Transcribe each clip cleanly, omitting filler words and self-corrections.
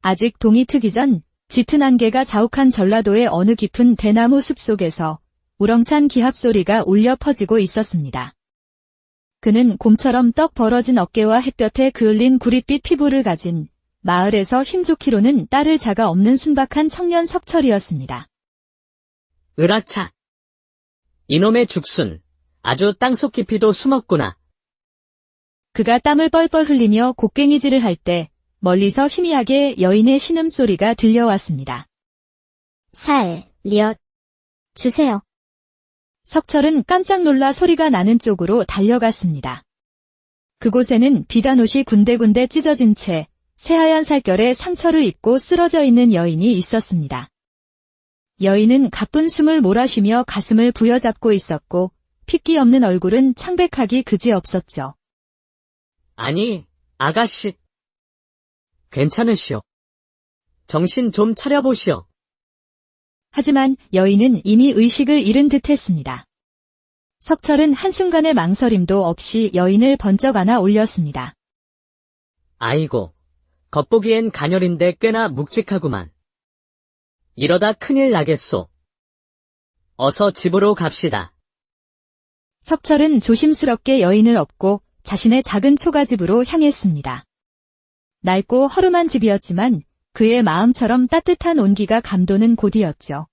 아직 동이 트기 전 짙은 안개가 자욱한 전라도의 어느 깊은 대나무 숲속에서 우렁찬 기합 소리가 울려 퍼지고 있었습니다. 그는 곰처럼 떡 벌어진 어깨와 햇볕에 그을린 구릿빛 피부를 가진 마을에서 힘좋기로는 딸을 자가 없는 순박한 청년 석철이었습니다. 으라차. 이놈의 죽순, 아주 땅속 깊이도 숨었구나. 그가 땀을 뻘뻘 흘리며 곡괭이질을 할 때 멀리서 희미하게 여인의 신음소리가 들려왔습니다. 살려 주세요. 석철은 깜짝 놀라 소리가 나는 쪽으로 달려갔습니다. 그곳에는 비단옷이 군데군데 찢어진 채 새하얀 살결에 상처를 입고 쓰러져 있는 여인이 있었습니다. 여인은 가쁜 숨을 몰아쉬며 가슴을 부여잡고 있었고 핏기 없는 얼굴은 창백하기 그지없었죠. 아니, 아가씨. 괜찮으시오. 정신 좀 차려보시오. 하지만 여인은 이미 의식을 잃은 듯했습니다. 석철은 한순간의 망설임도 없이 여인을 번쩍 안아 올렸습니다. 아이고, 겉보기엔 가녀린데 꽤나 묵직하구만. 이러다 큰일 나겠소. 어서 집으로 갑시다. 석철은 조심스럽게 여인을 업고 자신의 작은 초가집으로 향했습니다. 낡고 허름한 집이었지만 그의 마음처럼 따뜻한 온기가 감도는 곳이었죠.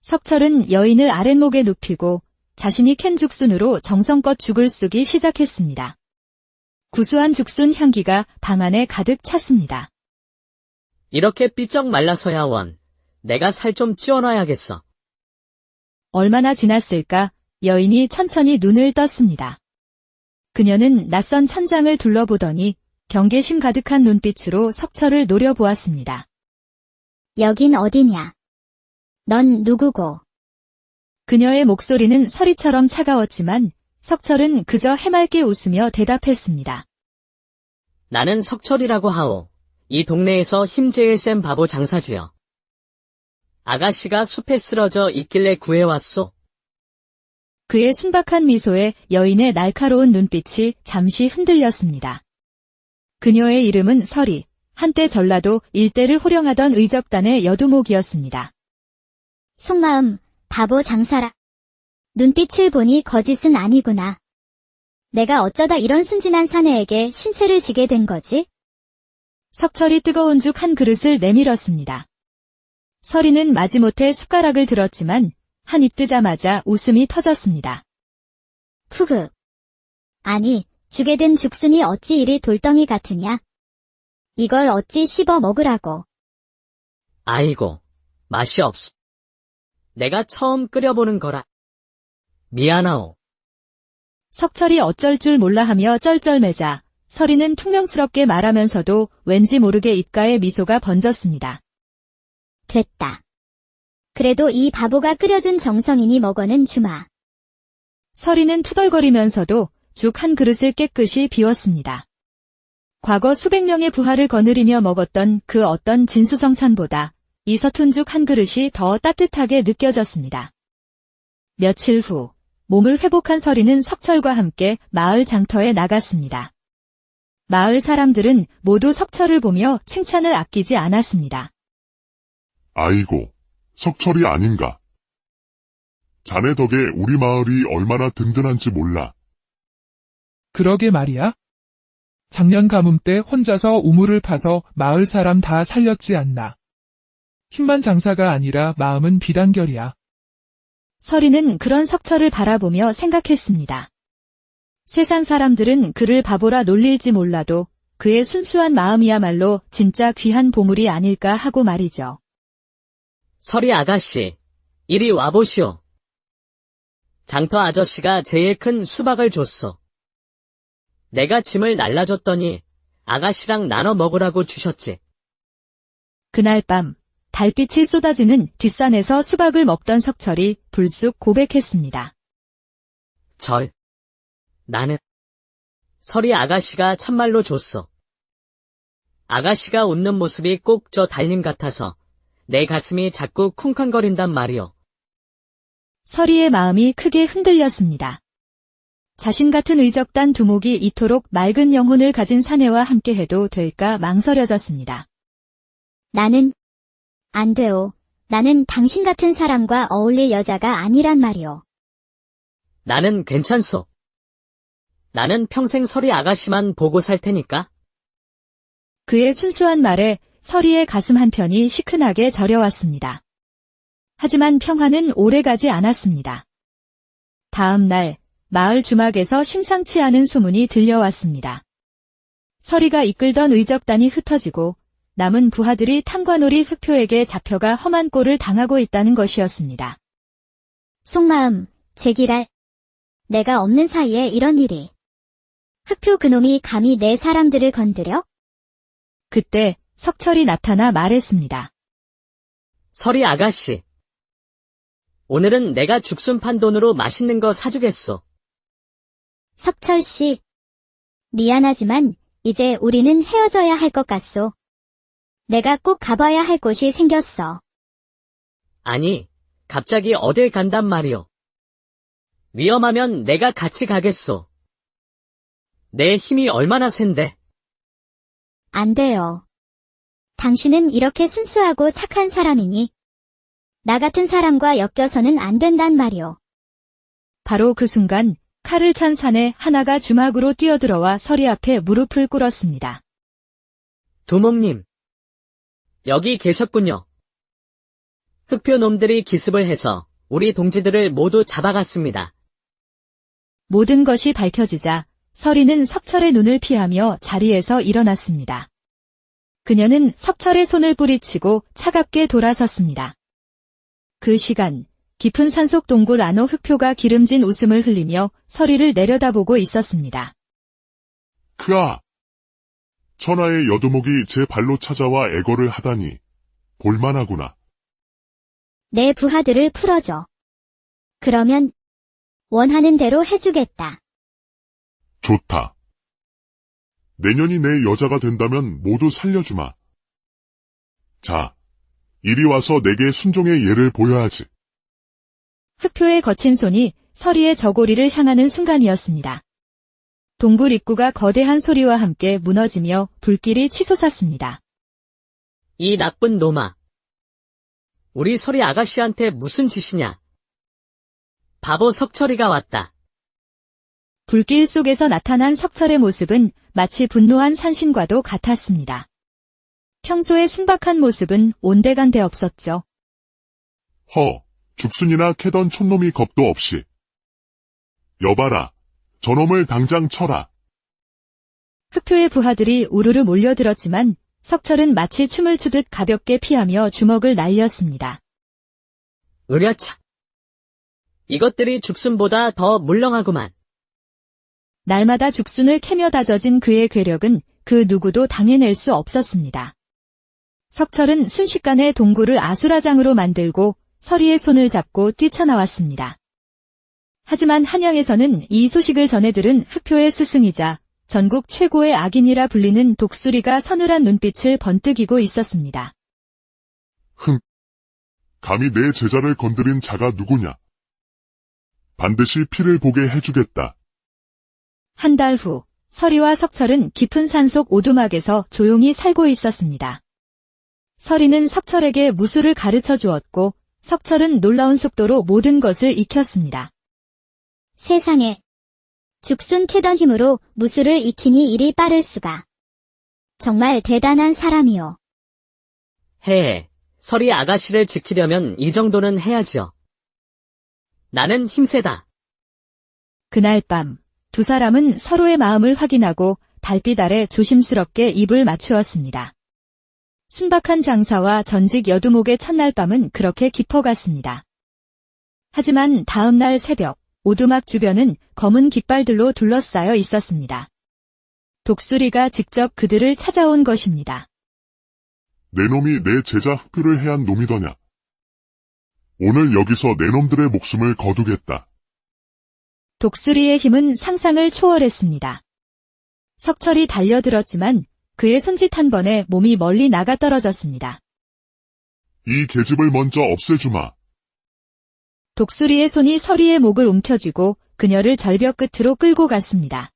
석철은 여인을 아랫목에 눕히고 자신이 캔 죽순으로 정성껏 죽을 쏘기 시작했습니다. 구수한 죽순 향기가 방 안에 가득 찼습니다. 이렇게 삐쩍 말라서야 원. 내가 살 좀 찌워놔야겠어. 얼마나 지났을까 여인이 천천히 눈을 떴습니다. 그녀는 낯선 천장을 둘러보더니 경계심 가득한 눈빛으로 석철을 노려보았습니다. 여긴 어디냐? 넌 누구고? 그녀의 목소리는 서리처럼 차가웠지만 석철은 그저 해맑게 웃으며 대답했습니다. 나는 석철이라고 하오. 이 동네에서 힘 제일 센 바보 장사지요. 아가씨가 숲에 쓰러져 있길래 구해왔소. 그의 순박한 미소에 여인의 날카로운 눈빛이 잠시 흔들렸습니다. 그녀의 이름은 서리, 한때 전라도 일대를 호령하던 의적단의 여두목이었습니다. 속마음, 바보 장사라. 눈빛을 보니 거짓은 아니구나. 내가 어쩌다 이런 순진한 사내에게 신세를 지게 된 거지? 석철이 뜨거운 죽 한 그릇을 내밀었습니다. 서리는 마지못해 숟가락을 들었지만 한 입 뜨자마자 웃음이 터졌습니다. 푸그. 아니, 죽에 든 죽순이 어찌 이리 돌덩이 같으냐? 이걸 어찌 씹어 먹으라고. 아이고, 맛이 없소. 내가 처음 끓여보는 거라. 미안하오. 석철이 어쩔 줄 몰라 하며 쩔쩔매자 서리는 퉁명스럽게 말하면서도 왠지 모르게 입가에 미소가 번졌습니다. 됐다. 그래도 이 바보가 끓여준 정성이니 먹어는 주마. 서리는 투덜거리면서도 죽 한 그릇을 깨끗이 비웠습니다. 과거 수백 명의 부하를 거느리며 먹었던 그 어떤 진수성찬보다 이 서툰 죽 한 그릇이 더 따뜻하게 느껴졌습니다. 며칠 후 몸을 회복한 서리는 석철과 함께 마을 장터에 나갔습니다. 마을 사람들은 모두 석철을 보며 칭찬을 아끼지 않았습니다. 아이고, 석철이 아닌가. 자네 덕에 우리 마을이 얼마나 든든한지 몰라. 그러게 말이야. 작년 가뭄 때 혼자서 우물을 파서 마을 사람 다 살렸지 않나. 힘만 장사가 아니라 마음은 비단결이야. 서리는 그런 석철을 바라보며 생각했습니다. 세상 사람들은 그를 바보라 놀릴지 몰라도 그의 순수한 마음이야말로 진짜 귀한 보물이 아닐까 하고 말이죠. 서리 아가씨, 이리 와보시오. 장터 아저씨가 제일 큰 수박을 줬소. 내가 짐을 날라줬더니 아가씨랑 나눠 먹으라고 주셨지. 그날 밤 달빛이 쏟아지는 뒷산에서 수박을 먹던 석철이 불쑥 고백했습니다. 나는 서리 아가씨가 참말로 줬소. 아가씨가 웃는 모습이 꼭 저 달님 같아서 내 가슴이 자꾸 쿵쾅거린단 말이오. 서리의 마음이 크게 흔들렸습니다. 자신 같은 의적단 두목이 이토록 맑은 영혼을 가진 사내와 함께해도 될까 망설여졌습니다. 안 돼요. 나는 당신 같은 사람과 어울릴 여자가 아니란 말이오. 나는 괜찮소. 나는 평생 서리 아가씨만 보고 살 테니까. 그의 순수한 말에 서리의 가슴 한편이 시큰하게 저려왔습니다. 하지만 평화는 오래가지 않았습니다. 다음 날 마을 주막에서 심상치 않은 소문이 들려왔습니다. 서리가 이끌던 의적단이 흩어지고 남은 부하들이 탐관오리 흑표에게 잡혀가 험한 꼴을 당하고 있다는 것이었습니다. 속마음, 제기랄. 내가 없는 사이에 이런 일이. 흑표 그놈이 감히 내 사람들을 건드려? 그때 석철이 나타나 말했습니다. 서리 아가씨. 오늘은 내가 죽순판 돈으로 맛있는 거 사주겠소. 석철씨. 미안하지만 이제 우리는 헤어져야 할 것 같소. 내가 꼭 가봐야 할 곳이 생겼어. 아니, 갑자기 어딜 간단 말이오. 위험하면 내가 같이 가겠소. 내 힘이 얼마나 센데. 안 돼요. 당신은 이렇게 순수하고 착한 사람이니 나 같은 사람과 엮여서는 안 된단 말이오. 바로 그 순간 칼을 찬 사내 하나가 주막으로 뛰어들어와 서리 앞에 무릎을 꿇었습니다. 두목님. 여기 계셨군요. 흑표 놈들이 기습을 해서 우리 동지들을 모두 잡아갔습니다. 모든 것이 밝혀지자 서리는 석철의 눈을 피하며 자리에서 일어났습니다. 그녀는 석철의 손을 뿌리치고 차갑게 돌아섰습니다. 그 시간 깊은 산속 동굴 안호 흑표가 기름진 웃음을 흘리며 서리를 내려다보고 있었습니다. 크아! 천하의 여두목이 제 발로 찾아와 애걸을 하다니 볼만하구나. 내 부하들을 풀어줘. 그러면 원하는 대로 해주겠다. 좋다. 내년이 내 여자가 된다면 모두 살려주마. 자, 이리 와서 내게 순종의 예를 보여야지. 흑표의 거친 손이 서리의 저고리를 향하는 순간이었습니다. 동굴 입구가 거대한 소리와 함께 무너지며 불길이 치솟았습니다. 이 나쁜 놈아. 우리 서리 아가씨한테 무슨 짓이냐. 바보 석철이가 왔다. 불길 속에서 나타난 석철의 모습은 마치 분노한 산신과도 같았습니다. 평소의 순박한 모습은 온데간데 없었죠. 죽순이나 캐던 촌놈이 겁도 없이. 여봐라, 저놈을 당장 쳐라. 흑표의 부하들이 우르르 몰려들었지만 석철은 마치 춤을 추듯 가볍게 피하며 주먹을 날렸습니다. 으랴차. 이것들이 죽순보다 더 물렁하구만. 날마다 죽순을 캐며 다져진 그의 괴력은 그 누구도 당해낼 수 없었습니다. 석철은 순식간에 동굴을 아수라장으로 만들고 서리의 손을 잡고 뛰쳐나왔습니다. 하지만 한양에서는 이 소식을 전해 들은 흑표의 스승이자 전국 최고의 악인이라 불리는 독수리가 서늘한 눈빛을 번뜩이고 있었습니다. 감히 내 제자를 건드린 자가 누구냐? 반드시 피를 보게 해주겠다. 한 달 후, 서리와 석철은 깊은 산속 오두막에서 조용히 살고 있었습니다. 서리는 석철에게 무술을 가르쳐 주었고, 석철은 놀라운 속도로 모든 것을 익혔습니다. 세상에. 죽순 캐던 힘으로 무술을 익히니 이리 빠를 수가. 정말 대단한 사람이요. 해. 서리 아가씨를 지키려면 이 정도는 해야지요. 나는 힘세다. 그날 밤, 두 사람은 서로의 마음을 확인하고 달빛 아래 조심스럽게 입을 맞추었습니다. 순박한 장사와 전직 여두목의 첫날 밤은 그렇게 깊어갔습니다. 하지만 다음 날 새벽, 오두막 주변은 검은 깃발들로 둘러싸여 있었습니다. 독수리가 직접 그들을 찾아온 것입니다. 내 놈이 내 제자 흑표를 해한 놈이더냐? 오늘 여기서 내 놈들의 목숨을 거두겠다. 독수리의 힘은 상상을 초월했습니다. 석철이 달려들었지만 그의 손짓 한 번에 몸이 멀리 나가 떨어졌습니다. 이 계집을 먼저 없애주마. 독수리의 손이 서리의 목을 움켜쥐고 그녀를 절벽 끝으로 끌고 갔습니다.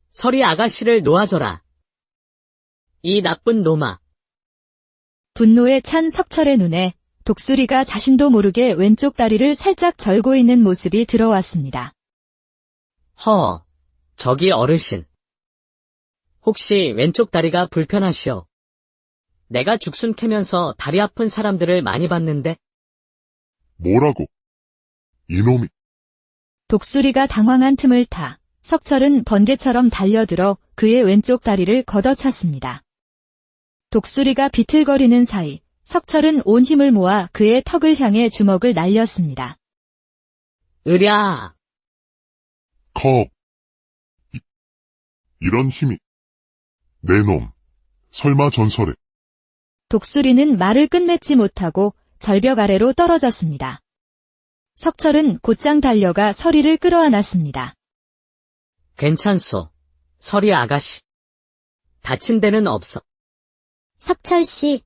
서리 아가씨를 놓아줘라. 이 나쁜 놈아. 분노에 찬 석철의 눈에 독수리가 자신도 모르게 왼쪽 다리를 살짝 절고 있는 모습이 들어왔습니다. 저기 어르신. 혹시 왼쪽 다리가 불편하시오? 내가 죽순 캐면서 다리 아픈 사람들을 많이 봤는데. 뭐라고? 이놈이. 독수리가 당황한 틈을 타 석철은 번개처럼 달려들어 그의 왼쪽 다리를 걷어찼습니다. 독수리가 비틀거리는 사이 석철은 온 힘을 모아 그의 턱을 향해 주먹을 날렸습니다. 으랴! 컵. 이런 힘이. 내 놈. 설마 전설에. 독수리는 말을 끝맺지 못하고 절벽 아래로 떨어졌습니다. 석철은 곧장 달려가 서리를 끌어안았습니다. 괜찮소. 서리 아가씨. 다친 데는 없어. 석철 씨.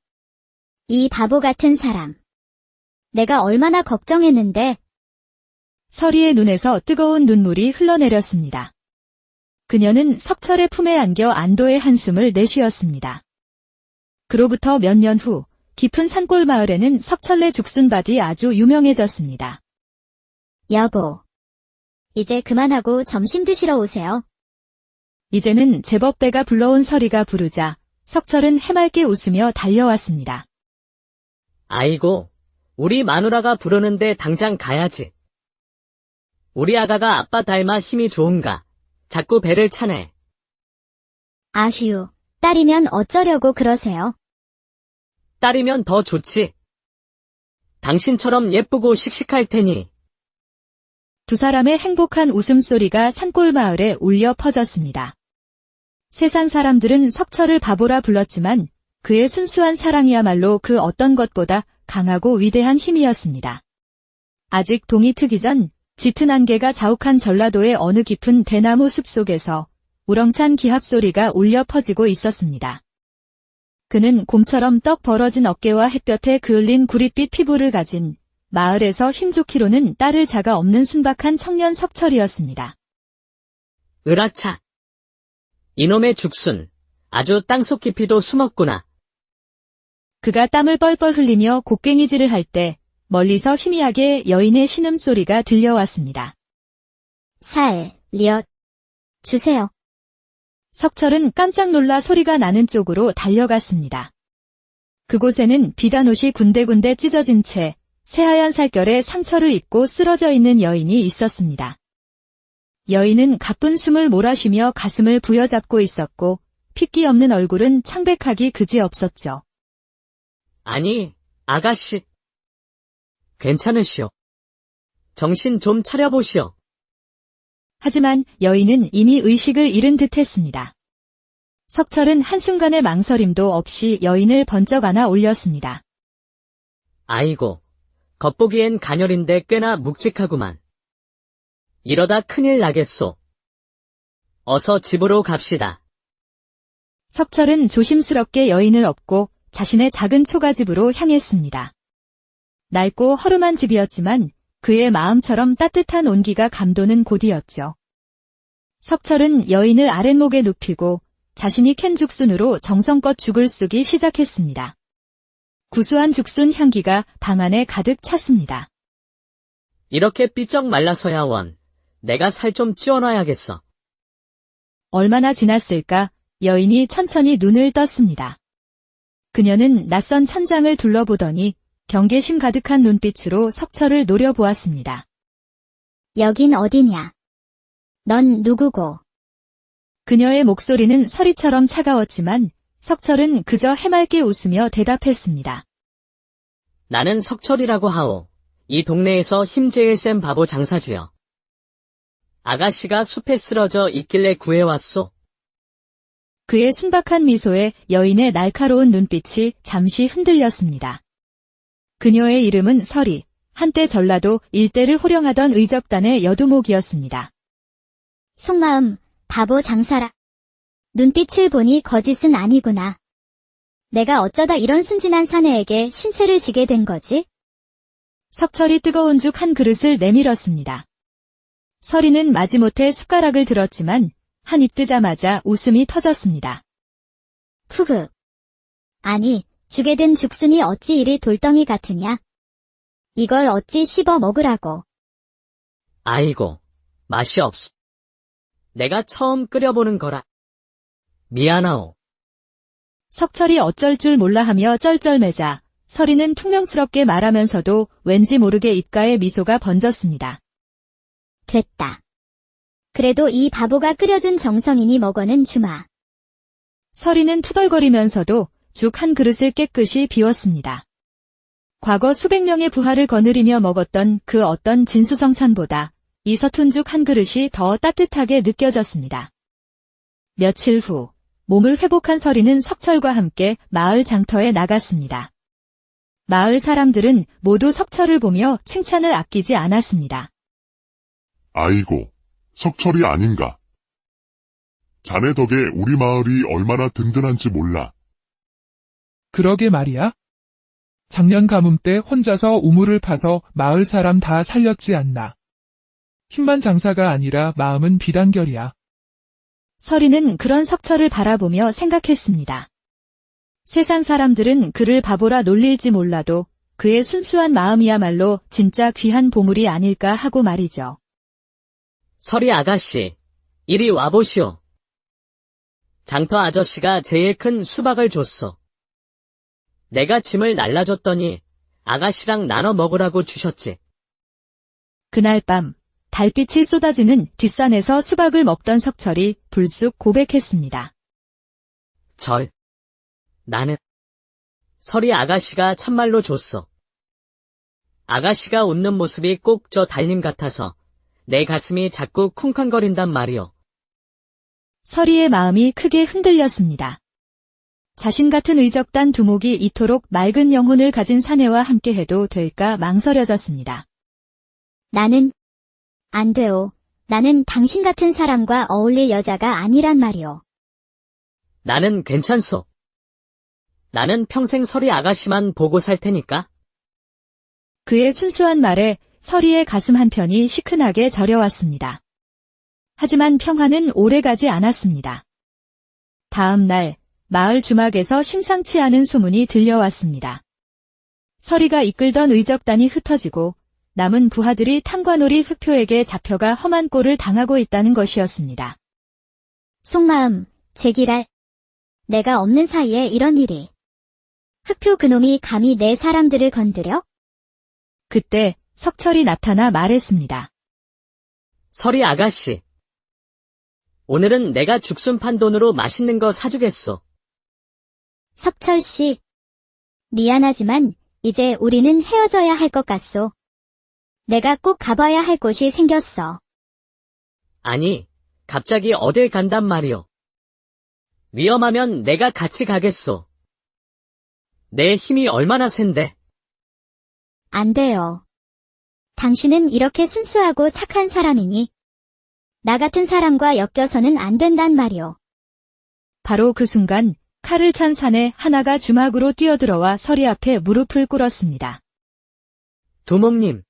이 바보 같은 사람. 내가 얼마나 걱정했는데. 서리의 눈에서 뜨거운 눈물이 흘러내렸습니다. 그녀는 석철의 품에 안겨 안도의 한숨을 내쉬었습니다. 그로부터 몇 년 후 깊은 산골 마을에는 석철네 죽순밭이 아주 유명해졌습니다. 여보. 이제 그만하고 점심 드시러 오세요. 이제는 제법 배가 불러온 서리가 부르자 석철은 해맑게 웃으며 달려왔습니다. 아이고, 우리 마누라가 부르는데 당장 가야지. 우리 아가가 아빠 닮아 힘이 좋은가. 자꾸 배를 차네. 아휴, 딸이면 어쩌려고 그러세요? 딸이면 더 좋지. 당신처럼 예쁘고 씩씩할 테니. 두 사람의 행복한 웃음소리가 산골 마을에 울려 퍼졌습니다. 세상 사람들은 석철을 바보라 불렀지만 그의 순수한 사랑이야말로 그 어떤 것보다 강하고 위대한 힘이었습니다. 아직 동이 트기 전 짙은 안개가 자욱한 전라도의 어느 깊은 대나무 숲속에서 우렁찬 기합 소리가 울려 퍼지고 있었습니다. 그는 곰처럼 떡 벌어진 어깨와 햇볕에 그을린 구릿빛 피부를 가진 마을에서 힘좋기로는 딸을 자가 없는 순박한 청년 석철이었습니다. 으라차. 이놈의 죽순. 아주 땅속 깊이도 숨었구나. 그가 땀을 뻘뻘 흘리며 곡괭이질을 할 때 멀리서 희미하게 여인의 신음소리가 들려왔습니다. 주세요. 석철은 깜짝 놀라 소리가 나는 쪽으로 달려갔습니다. 그곳에는 비단옷이 군데군데 찢어진 채 새하얀 살결에 상처를 입고 쓰러져 있는 여인이 있었습니다. 여인은 가쁜 숨을 몰아쉬며 가슴을 부여잡고 있었고 핏기 없는 얼굴은 창백하기 그지없었죠. 아니, 아가씨. 괜찮으시오. 정신 좀 차려보시오. 하지만 여인은 이미 의식을 잃은 듯 했습니다. 석철은 한순간의 망설임도 없이 여인을 번쩍 안아 올렸습니다. 아이고, 겉보기엔 가녀린데 꽤나 묵직하구만. 이러다 큰일 나겠소. 어서 집으로 갑시다. 석철은 조심스럽게 여인을 업고 자신의 작은 초가집으로 향했습니다. 낡고 허름한 집이었지만 그의 마음처럼 따뜻한 온기가 감도는 곳이었죠. 석철은 여인을 아랫목에 눕히고 자신이 캔 죽순으로 정성껏 죽을 쑤기 시작했습니다. 구수한 죽순 향기가 방 안에 가득 찼습니다. 이렇게 삐쩍 말라서야 원. 내가 살 좀 찌워놔야겠어. 얼마나 지났을까 여인이 천천히 눈을 떴습니다. 그녀는 낯선 천장을 둘러보더니 경계심 가득한 눈빛으로 석철을 노려보았습니다. 여긴 어디냐? 넌 누구고? 그녀의 목소리는 서리처럼 차가웠지만 석철은 그저 해맑게 웃으며 대답했습니다. 나는 석철이라고 하오. 이 동네에서 힘 제일 센 바보 장사지요. 아가씨가 숲에 쓰러져 있길래 구해왔소. 그의 순박한 미소에 여인의 날카로운 눈빛이 잠시 흔들렸습니다. 그녀의 이름은 서리, 한때 전라도 일대를 호령하던 의적단의 여두목이었습니다. 속마음, 바보 장사라. 눈빛을 보니 거짓은 아니구나. 내가 어쩌다 이런 순진한 사내에게 신세를 지게 된 거지? 석철이 뜨거운 죽 한 그릇을 내밀었습니다. 서리는 마지못해 숟가락을 들었지만 한 입 뜨자마자 웃음이 터졌습니다. 푸그. 아니, 죽에 든 죽순이 어찌 이리 돌덩이 같으냐? 이걸 어찌 씹어 먹으라고. 아이고, 맛이 없어. 내가 처음 끓여보는 거라. 미안하오. 석철이 어쩔 줄 몰라 하며 쩔쩔매자 서리는 퉁명스럽게 말하면서도 왠지 모르게 입가에 미소가 번졌습니다. 됐다. 그래도 이 바보가 끓여준 정성이니 먹어는 주마. 서리는 투덜거리면서도 죽 한 그릇을 깨끗이 비웠습니다. 과거 수백 명의 부하를 거느리며 먹었던 그 어떤 진수성찬보다 이 서툰 죽 한 그릇이 더 따뜻하게 느껴졌습니다. 며칠 후 몸을 회복한 서리는 석철과 함께 마을 장터에 나갔습니다. 마을 사람들은 모두 석철을 보며 칭찬을 아끼지 않았습니다. 아이고, 석철이 아닌가. 자네 덕에 우리 마을이 얼마나 든든한지 몰라. 그러게 말이야. 작년 가뭄 때 혼자서 우물을 파서 마을 사람 다 살렸지 않나. 힘만 장사가 아니라 마음은 비단결이야. 서리는 그런 석철을 바라보며 생각했습니다. 세상 사람들은 그를 바보라 놀릴지 몰라도 그의 순수한 마음이야말로 진짜 귀한 보물이 아닐까 하고 말이죠. 서리 아가씨, 이리 와보시오. 장터 아저씨가 제일 큰 수박을 줬어. 내가 짐을 날라줬더니 아가씨랑 나눠 먹으라고 주셨지. 그날 밤 달빛이 쏟아지는 뒷산에서 수박을 먹던 석철이 불쑥 고백했습니다. 나는 서리 아가씨가 참말로 줬어. 아가씨가 웃는 모습이 꼭 저 달님 같아서 내 가슴이 자꾸 쿵쾅거린단 말이오. 서리의 마음이 크게 흔들렸습니다. 자신 같은 의적단 두목이 이토록 맑은 영혼을 가진 사내와 함께해도 될까 망설여졌습니다. 나는 안 돼요. 나는 당신 같은 사람과 어울릴 여자가 아니란 말이오. 나는 괜찮소. 나는 평생 서리 아가씨만 보고 살 테니까. 그의 순수한 말에 서리의 가슴 한편이 시큰하게 저려왔습니다. 하지만 평화는 오래가지 않았습니다. 다음 날 마을 주막에서 심상치 않은 소문이 들려왔습니다. 서리가 이끌던 의적단이 흩어지고 남은 부하들이 탐관오리 흑표에게 잡혀가 험한 꼴을 당하고 있다는 것이었습니다. 속마음, 제기랄. 내가 없는 사이에 이런 일이. 흑표 그놈이 감히 내 사람들을 건드려? 그때 석철이 나타나 말했습니다. 서리 아가씨. 오늘은 내가 죽순 판 돈으로 맛있는 거 사주겠소. 석철씨. 미안하지만 이제 우리는 헤어져야 할 것 같소. 내가 꼭 가봐야 할 곳이 생겼어. 아니, 갑자기 어딜 간단 말이오. 위험하면 내가 같이 가겠소. 내 힘이 얼마나 센데. 안 돼요. 당신은 이렇게 순수하고 착한 사람이니 나 같은 사람과 엮여서는 안 된단 말이오. 바로 그 순간 칼을 찬 사내 하나가 주막으로 뛰어들어와 서리 앞에 무릎을 꿇었습니다. 두목님.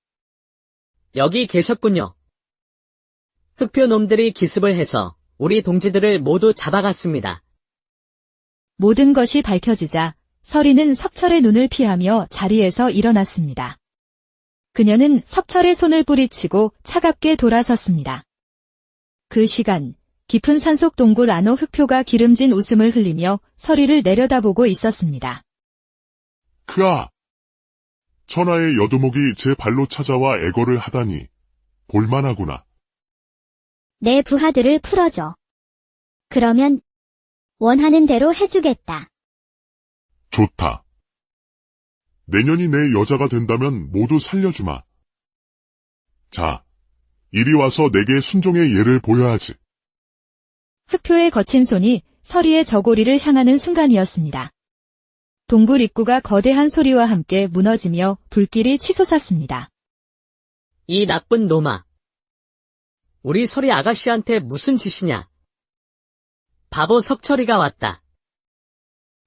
여기 계셨군요. 흑표 놈들이 기습을 해서 우리 동지들을 모두 잡아갔습니다. 모든 것이 밝혀지자 서리는 석철의 눈을 피하며 자리에서 일어났습니다. 그녀는 석철의 손을 뿌리치고 차갑게 돌아섰습니다. 그 시간 깊은 산속 동굴 안호 흑표가 기름진 웃음을 흘리며 서리를 내려다보고 있었습니다. 크아! 천하의 여두목이 제 발로 찾아와 애걸을 하다니 볼만하구나. 내 부하들을 풀어줘. 그러면 원하는 대로 해주겠다. 좋다. 내년이 내 여자가 된다면 모두 살려주마. 자, 이리 와서 내게 순종의 예를 보여야지. 흑표의 거친 손이 서리의 저고리를 향하는 순간이었습니다. 동굴 입구가 거대한 소리와 함께 무너지며 불길이 치솟았습니다. 이 나쁜 놈아. 우리 서리 아가씨한테 무슨 짓이냐. 바보 석철이가 왔다.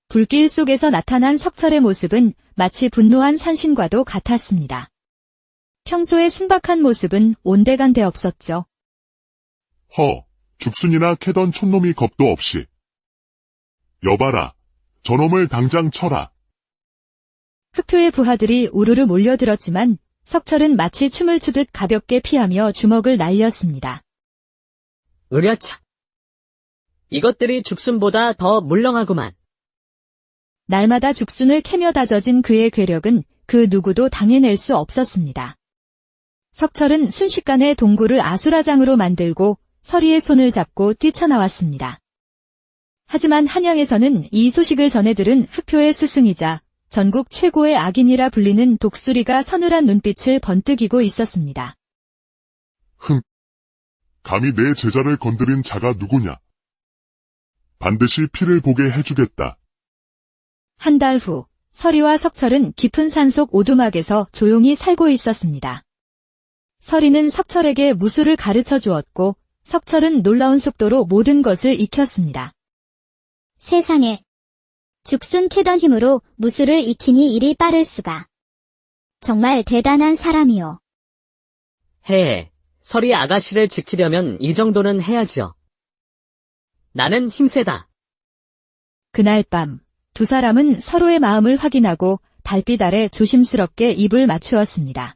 불길 속에서 나타난 석철의 모습은 마치 분노한 산신과도 같았습니다. 평소의 순박한 모습은 온데간데 없었죠. 죽순이나 캐던 촌놈이 겁도 없이. 여봐라, 저놈을 당장 쳐라. 흑표의 부하들이 우르르 몰려들었지만 석철은 마치 춤을 추듯 가볍게 피하며 주먹을 날렸습니다. 으랴차. 이것들이 죽순보다 더 물렁하구만. 날마다 죽순을 캐며 다져진 그의 괴력은 그 누구도 당해낼 수 없었습니다. 석철은 순식간에 동굴을 아수라장으로 만들고 서리의 손을 잡고 뛰쳐나왔습니다. 하지만 한양에서는 이 소식을 전해 들은 흑표의 스승이자 전국 최고의 악인이라 불리는 독수리가 서늘한 눈빛을 번뜩이고 있었습니다. 감히 내 제자를 건드린 자가 누구냐? 반드시 피를 보게 해주겠다. 한 달 후, 서리와 석철은 깊은 산속 오두막에서 조용히 살고 있었습니다. 서리는 석철에게 무술을 가르쳐 주었고, 석철은 놀라운 속도로 모든 것을 익혔습니다. 세상에. 죽순 캐던 힘으로 무술을 익히니 이리 빠를 수가. 정말 대단한 사람이요. 해. 서리 아가씨를 지키려면 이 정도는 해야지요. 나는 힘세다. 그날 밤, 두 사람은 서로의 마음을 확인하고 달빛 아래 조심스럽게 입을 맞추었습니다.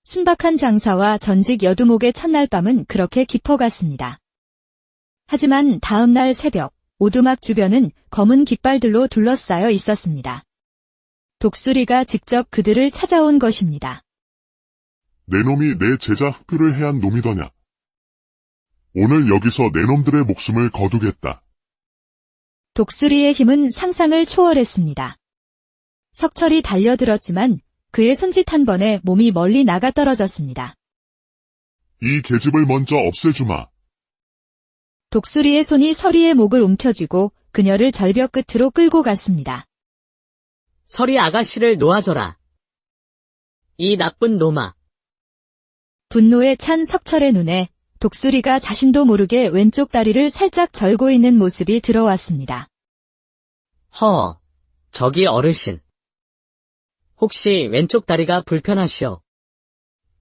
순박한 장사와 전직 여두목의 첫날 밤은 그렇게 깊어갔습니다. 하지만 다음 날 새벽, 오두막 주변은 검은 깃발들로 둘러싸여 있었습니다. 독수리가 직접 그들을 찾아온 것입니다. 내 놈이 내 제자 흑표를 해한 놈이더냐? 오늘 여기서 내 놈들의 목숨을 거두겠다. 독수리의 힘은 상상을 초월했습니다. 석철이 달려들었지만 그의 손짓 한 번에 몸이 멀리 나가 떨어졌습니다. 이 계집을 먼저 없애주마. 독수리의 손이 서리의 목을 움켜쥐고 그녀를 절벽 끝으로 끌고 갔습니다. 서리 아가씨를 놓아줘라. 이 나쁜 놈아. 분노에 찬 석철의 눈에 독수리가 자신도 모르게 왼쪽 다리를 살짝 절고 있는 모습이 들어왔습니다. 저기 어르신. 혹시 왼쪽 다리가 불편하시오?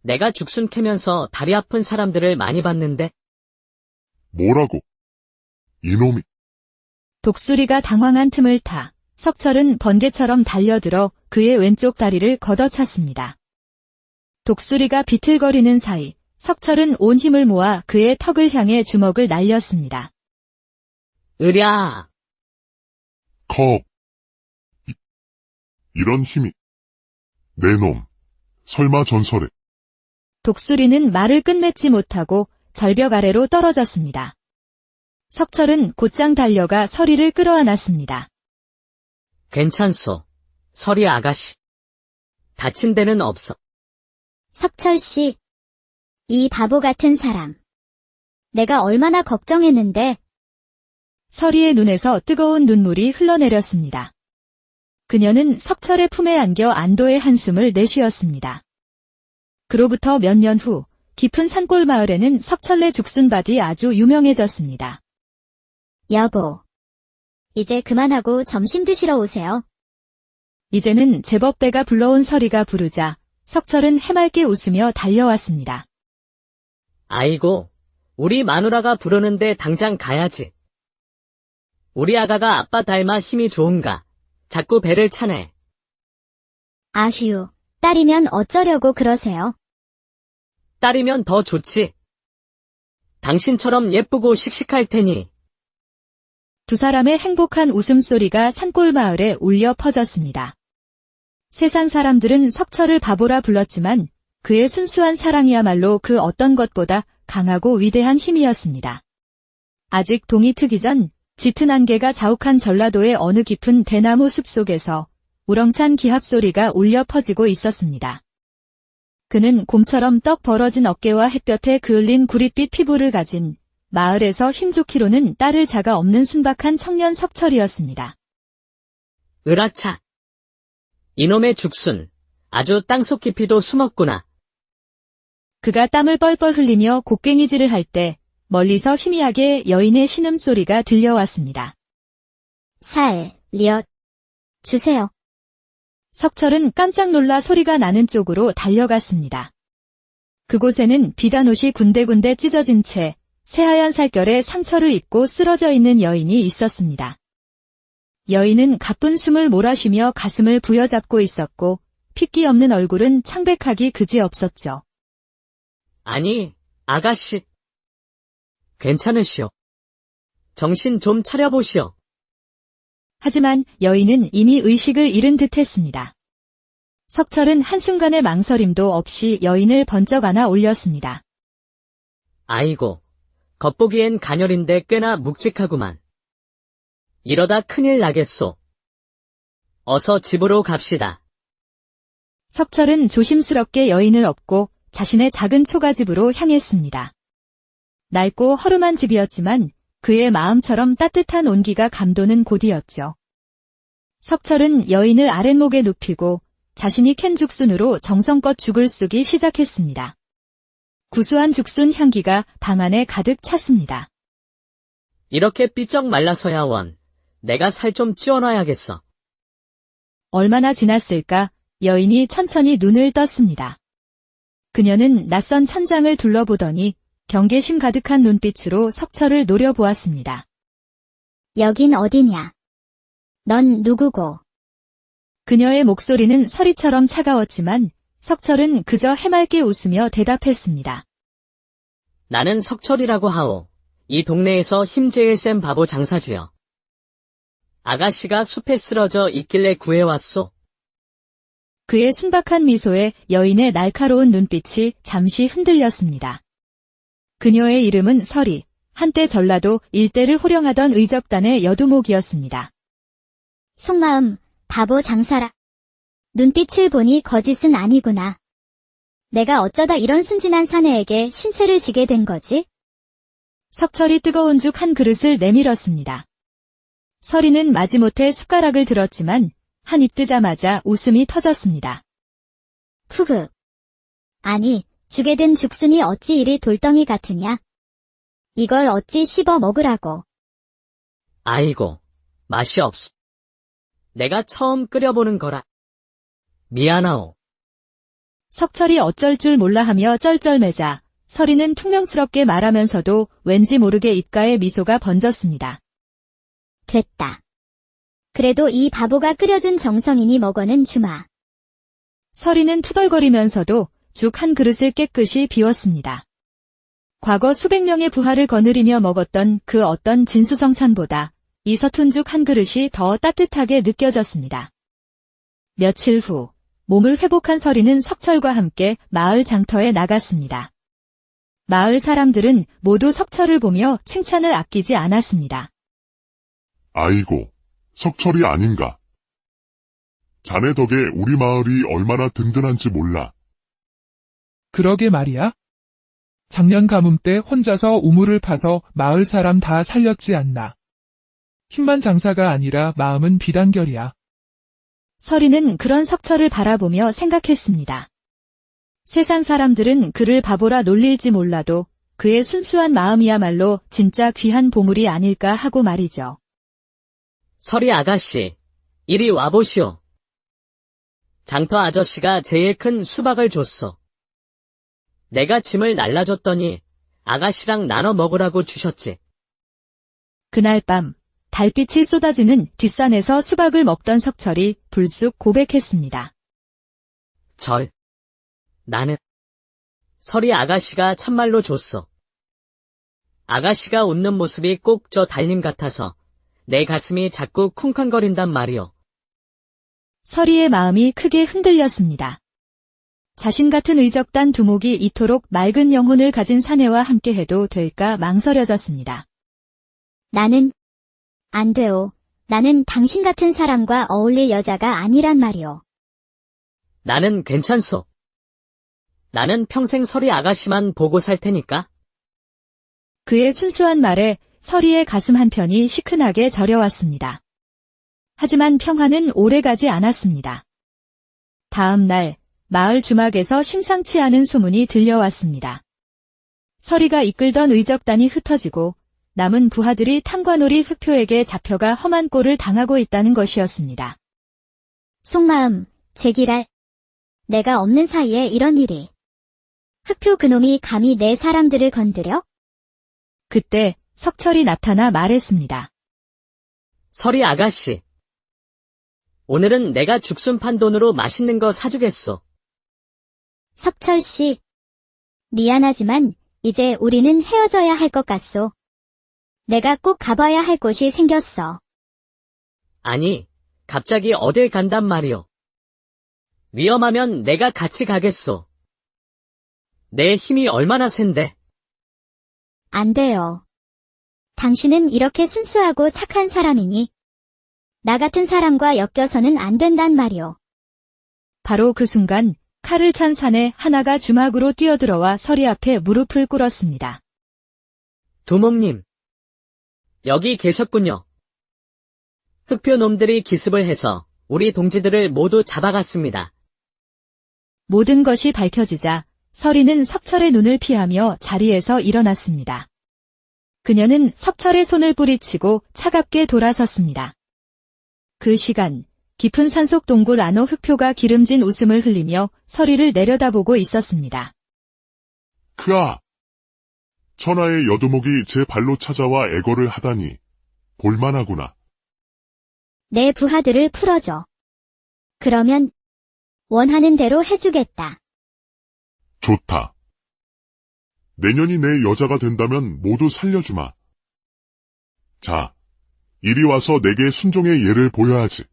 내가 죽순 캐면서 다리 아픈 사람들을 많이 봤는데. 뭐라고? 이놈이. 독수리가 당황한 틈을 타 석철은 번개처럼 달려들어 그의 왼쪽 다리를 걷어찼습니다. 독수리가 비틀거리는 사이 석철은 온 힘을 모아 그의 턱을 향해 주먹을 날렸습니다. 으랴! 컵. 이런 힘이. 내 놈. 설마 전설에. 독수리는 말을 끝맺지 못하고 절벽 아래로 떨어졌습니다. 석철은 곧장 달려가 서리를 끌어안았습니다. 괜찮소. 서리 아가씨. 다친 데는 없어. 석철 씨. 이 바보 같은 사람. 내가 얼마나 걱정했는데. 서리의 눈에서 뜨거운 눈물이 흘러내렸습니다. 그녀는 석철의 품에 안겨 안도의 한숨을 내쉬었습니다. 그로부터 몇 년 후 깊은 산골 마을에는 석철네 죽순밭이 아주 유명해졌습니다. 여보. 이제 그만하고 점심 드시러 오세요. 이제는 제법 배가 불러온 서리가 부르자 석철은 해맑게 웃으며 달려왔습니다. 아이고, 우리 마누라가 부르는데 당장 가야지. 우리 아가가 아빠 닮아 힘이 좋은가. 자꾸 배를 차네. 아휴, 딸이면 어쩌려고 그러세요? 딸이면 더 좋지. 당신처럼 예쁘고 씩씩할 테니. 두 사람의 행복한 웃음소리가 산골 마을에 울려 퍼졌습니다. 세상 사람들은 석철을 바보라 불렀지만 그의 순수한 사랑이야말로 그 어떤 것보다 강하고 위대한 힘이었습니다. 아직 동이 트기 전 짙은 안개가 자욱한 전라도의 어느 깊은 대나무 숲속에서 우렁찬 기합 소리가 울려 퍼지고 있었습니다. 그는 곰처럼 떡 벌어진 어깨와 햇볕에 그을린 구릿빛 피부를 가진 마을에서 힘좋기로는 딸을 자가 없는 순박한 청년 석철이었습니다. 으라차. 이놈의 죽순. 아주 땅속 깊이도 숨었구나. 그가 땀을 뻘뻘 흘리며 곡괭이질을 할 때 멀리서 희미하게 여인의 신음소리가 들려왔습니다. 주세요. 석철은 깜짝 놀라 소리가 나는 쪽으로 달려갔습니다. 그곳에는 비단옷이 군데군데 찢어진 채 새하얀 살결에 상처를 입고 쓰러져 있는 여인이 있었습니다. 여인은 가쁜 숨을 몰아쉬며 가슴을 부여잡고 있었고 핏기 없는 얼굴은 창백하기 그지없었죠. 아니, 아가씨. 괜찮으시오. 정신 좀 차려보시오. 하지만 여인은 이미 의식을 잃은 듯했습니다. 석철은 한순간의 망설임도 없이 여인을 번쩍 안아 올렸습니다. 아이고, 겉보기엔 가녀린데 꽤나 묵직하구만. 이러다 큰일 나겠소. 어서 집으로 갑시다. 석철은 조심스럽게 여인을 업고 자신의 작은 초가집으로 향했습니다. 낡고 허름한 집이었지만 그의 마음처럼 따뜻한 온기가 감도는 곳이었죠. 석철은 여인을 아랫목에 눕히고 자신이 캔 죽순으로 정성껏 죽을 쏘기 시작했습니다. 구수한 죽순 향기가 방 안에 가득 찼습니다. 이렇게 삐쩍 말라서야 원. 내가 살 좀 찌워놔야겠어. 얼마나 지났을까 여인이 천천히 눈을 떴습니다. 그녀는 낯선 천장을 둘러보더니 경계심 가득한 눈빛으로 석철을 노려보았습니다. 여긴 어디냐? 넌 누구고? 그녀의 목소리는 서리처럼 차가웠지만 석철은 그저 해맑게 웃으며 대답했습니다. 나는 석철이라고 하오. 이 동네에서 힘 제일 센 바보 장사지요. 아가씨가 숲에 쓰러져 있길래 구해왔소. 그의 순박한 미소에 여인의 날카로운 눈빛이 잠시 흔들렸습니다. 그녀의 이름은 서리, 한때 전라도 일대를 호령하던 의적단의 여두목이었습니다. 속마음, 바보 장사라. 눈빛을 보니 거짓은 아니구나. 내가 어쩌다 이런 순진한 사내에게 신세를 지게 된 거지? 석철이 뜨거운 죽 한 그릇을 내밀었습니다. 서리는 마지못해 숟가락을 들었지만 한 입 뜨자마자 웃음이 터졌습니다. 푸그. 아니, 죽에 든 죽순이 어찌 이리 돌덩이 같으냐? 이걸 어찌 씹어 먹으라고. 아이고, 맛이 없소. 내가 처음 끓여보는 거라. 미안하오. 석철이 어쩔 줄 몰라 하며 쩔쩔매자 서리는 퉁명스럽게 말하면서도 왠지 모르게 입가에 미소가 번졌습니다. 됐다. 그래도 이 바보가 끓여준 정성이니 먹어는 주마. 서리는 투덜거리면서도 죽 한 그릇을 깨끗이 비웠습니다. 과거 수백 명의 부하를 거느리며 먹었던 그 어떤 진수성찬보다 이 서툰 죽 한 그릇이 더 따뜻하게 느껴졌습니다. 며칠 후 몸을 회복한 서리는 석철과 함께 마을 장터에 나갔습니다. 마을 사람들은 모두 석철을 보며 칭찬을 아끼지 않았습니다. 아이고, 석철이 아닌가. 자네 덕에 우리 마을이 얼마나 든든한지 몰라. 그러게 말이야. 작년 가뭄 때 혼자서 우물을 파서 마을 사람 다 살렸지 않나. 힘만 장사가 아니라 마음은 비단결이야. 서리는 그런 석철을 바라보며 생각했습니다. 세상 사람들은 그를 바보라 놀릴지 몰라도 그의 순수한 마음이야말로 진짜 귀한 보물이 아닐까 하고 말이죠. 서리 아가씨, 이리 와보시오. 장터 아저씨가 제일 큰 수박을 줬어. 내가 짐을 날라줬더니 아가씨랑 나눠 먹으라고 주셨지. 그날 밤 달빛이 쏟아지는 뒷산에서 수박을 먹던 석철이 불쑥 고백했습니다. 나는 서리 아가씨가 참말로 줬어. 아가씨가 웃는 모습이 꼭 저 달님 같아서 내 가슴이 자꾸 쿵쾅거린단 말이오. 서리의 마음이 크게 흔들렸습니다. 자신 같은 의적단 두목이 이토록 맑은 영혼을 가진 사내와 함께해도 될까 망설여졌습니다. 나는 안 돼요. 나는 당신 같은 사람과 어울릴 여자가 아니란 말이오. 나는 괜찮소. 나는 평생 서리 아가씨만 보고 살 테니까. 그의 순수한 말에 서리의 가슴 한편이 시큰하게 저려왔습니다. 하지만 평화는 오래가지 않았습니다. 다음 날 마을 주막에서 심상치 않은 소문이 들려왔습니다. 서리가 이끌던 의적단이 흩어지고 남은 부하들이 탐관오리 흑표에게 잡혀가 험한 꼴을 당하고 있다는 것이었습니다. 속마음, 제기랄. 내가 없는 사이에 이런 일이. 흑표 그놈이 감히 내 사람들을 건드려? 그때 석철이 나타나 말했습니다. 서리 아가씨, 오늘은 내가 죽순 판 돈으로 맛있는 거 사주겠소. 석철 씨. 미안하지만 이제 우리는 헤어져야 할 것 같소. 내가 꼭 가봐야 할 곳이 생겼어. 아니, 갑자기 어딜 간단 말이오. 위험하면 내가 같이 가겠소. 내 힘이 얼마나 센데. 안 돼요. 당신은 이렇게 순수하고 착한 사람이니 나 같은 사람과 엮여서는 안 된단 말이오. 바로 그 순간 칼을 찬 사내 하나가 주막으로 뛰어들어와 서리 앞에 무릎을 꿇었습니다. 두목님. 여기 계셨군요. 흑표 놈들이 기습을 해서 우리 동지들을 모두 잡아갔습니다. 모든 것이 밝혀지자 서리는 석철의 눈을 피하며 자리에서 일어났습니다. 그녀는 석철의 손을 뿌리치고 차갑게 돌아섰습니다. 그 시간 깊은 산속 동굴 안호 흑표가 기름진 웃음을 흘리며 서리를 내려다보고 있었습니다. 크아! 천하의 여두목이 제 발로 찾아와 애걸을 하다니 볼만하구나. 내 부하들을 풀어줘. 그러면 원하는 대로 해주겠다. 좋다. 내년이 내 여자가 된다면 모두 살려주마. 자, 이리 와서 내게 순종의 예를 보여야지.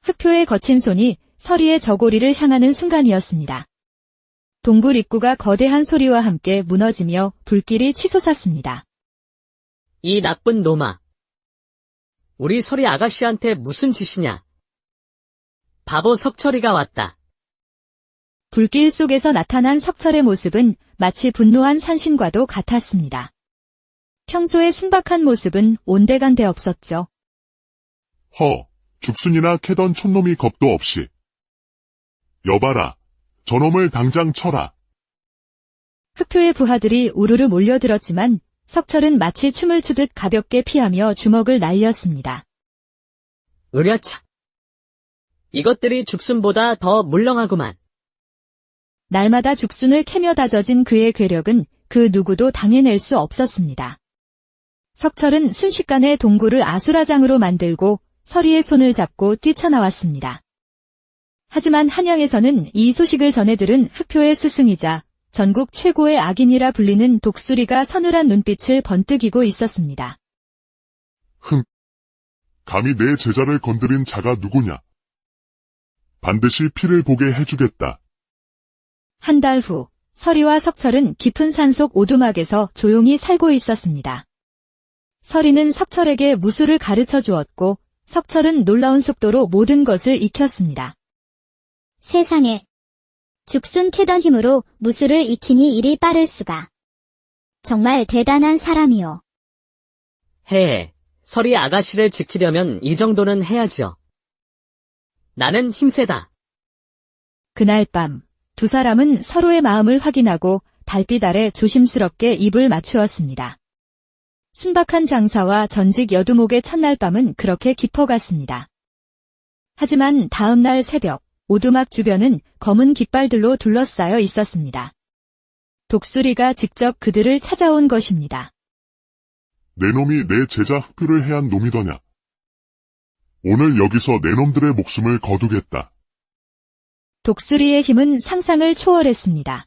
흑표의 거친 손이 서리의 저고리를 향하는 순간이었습니다. 동굴 입구가 거대한 소리와 함께 무너지며 불길이 치솟았습니다. 이 나쁜 놈아. 우리 서리 아가씨한테 무슨 짓이냐. 바보 석철이가 왔다. 불길 속에서 나타난 석철의 모습은 마치 분노한 산신과도 같았습니다. 평소의 순박한 모습은 온데간데 없었죠. 죽순이나 캐던 촌놈이 겁도 없이. 여봐라, 저놈을 당장 쳐라. 흑표의 부하들이 우르르 몰려들었지만 석철은 마치 춤을 추듯 가볍게 피하며 주먹을 날렸습니다. 으랴차. 이것들이 죽순보다 더 물렁하구만. 날마다 죽순을 캐며 다져진 그의 괴력은 그 누구도 당해낼 수 없었습니다. 석철은 순식간에 동굴을 아수라장으로 만들고 서리의 손을 잡고 뛰쳐나왔습니다. 하지만 한양에서는 이 소식을 전해 들은 흑표의 스승이자 전국 최고의 악인이라 불리는 독수리가 서늘한 눈빛을 번뜩이고 있었습니다. 감히 내 제자를 건드린 자가 누구냐? 반드시 피를 보게 해주겠다. 한 달 후, 서리와 석철은 깊은 산속 오두막에서 조용히 살고 있었습니다. 서리는 석철에게 무술을 가르쳐 주었고, 석철은 놀라운 속도로 모든 것을 익혔습니다. 세상에. 죽순 캐던 힘으로 무술을 익히니 이리 빠를 수가. 정말 대단한 사람이요. 해. 서리 아가씨를 지키려면 이 정도는 해야지요. 나는 힘세다. 그날 밤, 두 사람은 서로의 마음을 확인하고 달빛 아래 조심스럽게 입을 맞추었습니다. 순박한 장사와 전직 여두목의 첫날 밤은 그렇게 깊어갔습니다. 하지만 다음 날 새벽, 오두막 주변은 검은 깃발들로 둘러싸여 있었습니다. 독수리가 직접 그들을 찾아온 것입니다. 내 놈이 내 제자 흑표를 해한 놈이더냐? 오늘 여기서 내 놈들의 목숨을 거두겠다. 독수리의 힘은 상상을 초월했습니다.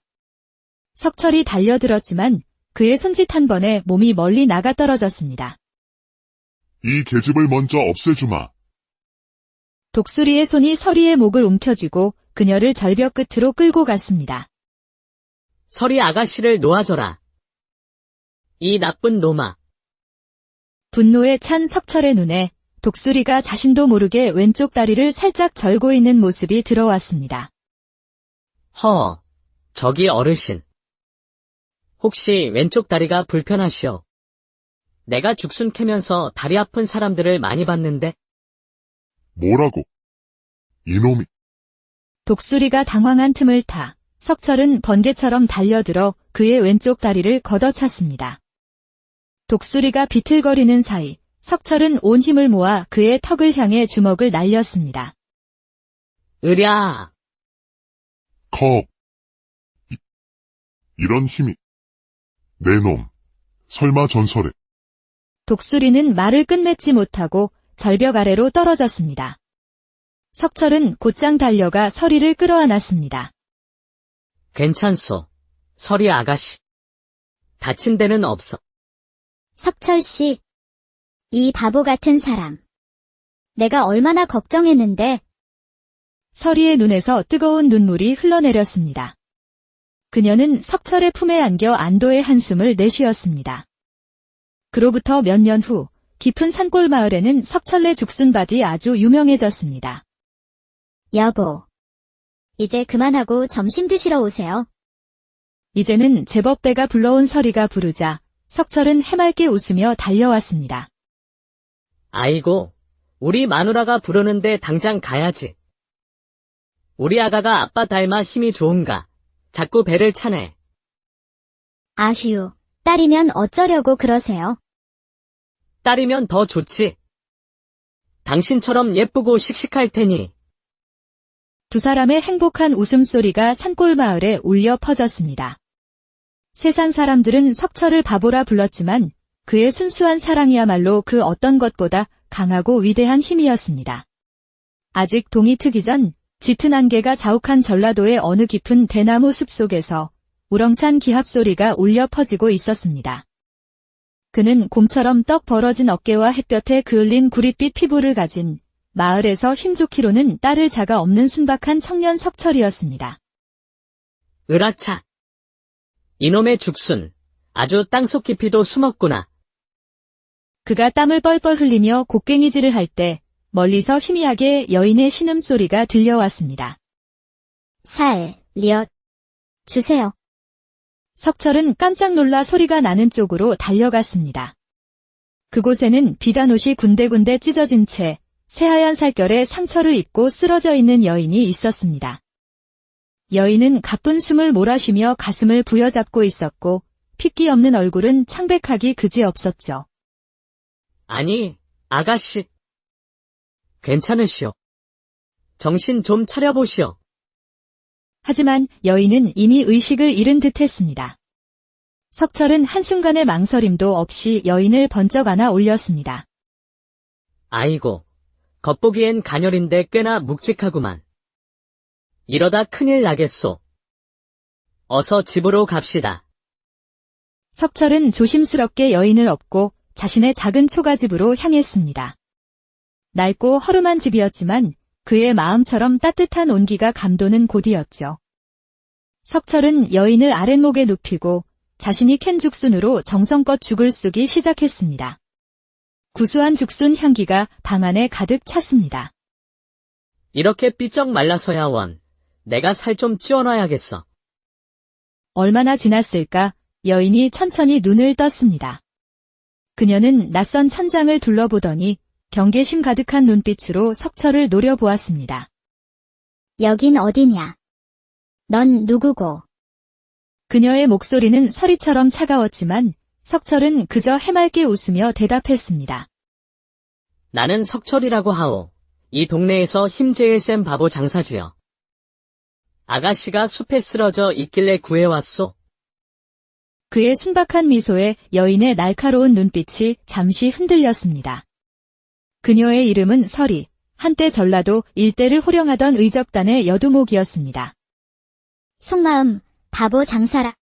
석철이 달려들었지만 그의 손짓 한 번에 몸이 멀리 나가 떨어졌습니다. 이 계집을 먼저 없애주마. 독수리의 손이 서리의 목을 움켜쥐고 그녀를 절벽 끝으로 끌고 갔습니다. 서리 아가씨를 놓아줘라. 이 나쁜 놈아. 분노에 찬 석철의 눈에 독수리가 자신도 모르게 왼쪽 다리를 살짝 절고 있는 모습이 들어왔습니다. 저기 어르신. 혹시 왼쪽 다리가 불편하시오? 내가 죽순 캐면서 다리 아픈 사람들을 많이 봤는데. 뭐라고? 이놈이. 독수리가 당황한 틈을 타 석철은 번개처럼 달려들어 그의 왼쪽 다리를 걷어찼습니다. 독수리가 비틀거리는 사이 석철은 온 힘을 모아 그의 턱을 향해 주먹을 날렸습니다. 으랴! 이런 힘이. 내 놈. 설마 전설에. 독수리는 말을 끝맺지 못하고 절벽 아래로 떨어졌습니다. 석철은 곧장 달려가 서리를 끌어안았습니다. 괜찮소. 서리 아가씨. 다친 데는 없어. 석철 씨. 이 바보 같은 사람. 내가 얼마나 걱정했는데. 서리의 눈에서 뜨거운 눈물이 흘러내렸습니다. 그녀는 석철의 품에 안겨 안도의 한숨을 내쉬었습니다. 그로부터 몇 년 후 깊은 산골 마을에는 석철네 죽순밭이 아주 유명해졌습니다. 여보. 이제 그만하고 점심 드시러 오세요. 이제는 제법 배가 불러온 서리가 부르자 석철은 해맑게 웃으며 달려왔습니다. 아이고, 우리 마누라가 부르는데 당장 가야지. 우리 아가가 아빠 닮아 힘이 좋은가. 자꾸 배를 차네. 아휴, 딸이면 어쩌려고 그러세요? 딸이면 더 좋지. 당신처럼 예쁘고 씩씩할 테니. 두 사람의 행복한 웃음소리가 산골 마을에 울려 퍼졌습니다. 세상 사람들은 석철을 바보라 불렀지만 그의 순수한 사랑이야말로 그 어떤 것보다 강하고 위대한 힘이었습니다. 아직 동이 트기 전 짙은 안개가 자욱한 전라도의 어느 깊은 대나무 숲속에서 우렁찬 기합소리가 울려 퍼지고 있었습니다. 그는 곰처럼 떡 벌어진 어깨와 햇볕에 그을린 구릿빛 피부를 가진 마을에서 힘좋기로는 딸을 자가 없는 순박한 청년 석철이었습니다. 으라차. 이놈의 죽순. 아주 땅속 깊이도 숨었구나. 그가 땀을 뻘뻘 흘리며 곡괭이질을 할 때 멀리서 희미하게 여인의 신음소리가 들려왔습니다. 살려 주세요. 석철은 깜짝 놀라 소리가 나는 쪽으로 달려갔습니다. 그곳에는 비단옷이 군데군데 찢어진 채 새하얀 살결에 상처를 입고 쓰러져 있는 여인이 있었습니다. 여인은 가쁜 숨을 몰아쉬며 가슴을 부여잡고 있었고 핏기 없는 얼굴은 창백하기 그지없었죠. 아니, 아가씨. 괜찮으시오. 정신 좀 차려보시오. 하지만 여인은 이미 의식을 잃은 듯 했습니다. 석철은 한순간의 망설임도 없이 여인을 번쩍 안아 올렸습니다. 아이고, 겉보기엔 가녀린데 꽤나 묵직하구만. 이러다 큰일 나겠소. 어서 집으로 갑시다. 석철은 조심스럽게 여인을 업고 자신의 작은 초가집으로 향했습니다. 낡고 허름한 집이었지만 그의 마음처럼 따뜻한 온기가 감도는 곳이었죠. 석철은 여인을 아랫목에 눕히고 자신이 캔 죽순으로 정성껏 죽을 쑤기 시작했습니다. 구수한 죽순 향기가 방 안에 가득 찼습니다. 이렇게 삐쩍 말라서야 원. 내가 살 좀 찌워놔야겠어. 얼마나 지났을까 여인이 천천히 눈을 떴습니다. 그녀는 낯선 천장을 둘러보더니 경계심 가득한 눈빛으로 석철을 노려보았습니다. 여긴 어디냐? 넌 누구고? 그녀의 목소리는 서리처럼 차가웠지만 석철은 그저 해맑게 웃으며 대답했습니다. 나는 석철이라고 하오. 이 동네에서 힘 제일 센 바보 장사지요. 아가씨가 숲에 쓰러져 있길래 구해왔소. 그의 순박한 미소에 여인의 날카로운 눈빛이 잠시 흔들렸습니다. 그녀의 이름은 서리, 한때 전라도 일대를 호령하던 의적단의 여두목이었습니다. 속마음, 바보 장사라.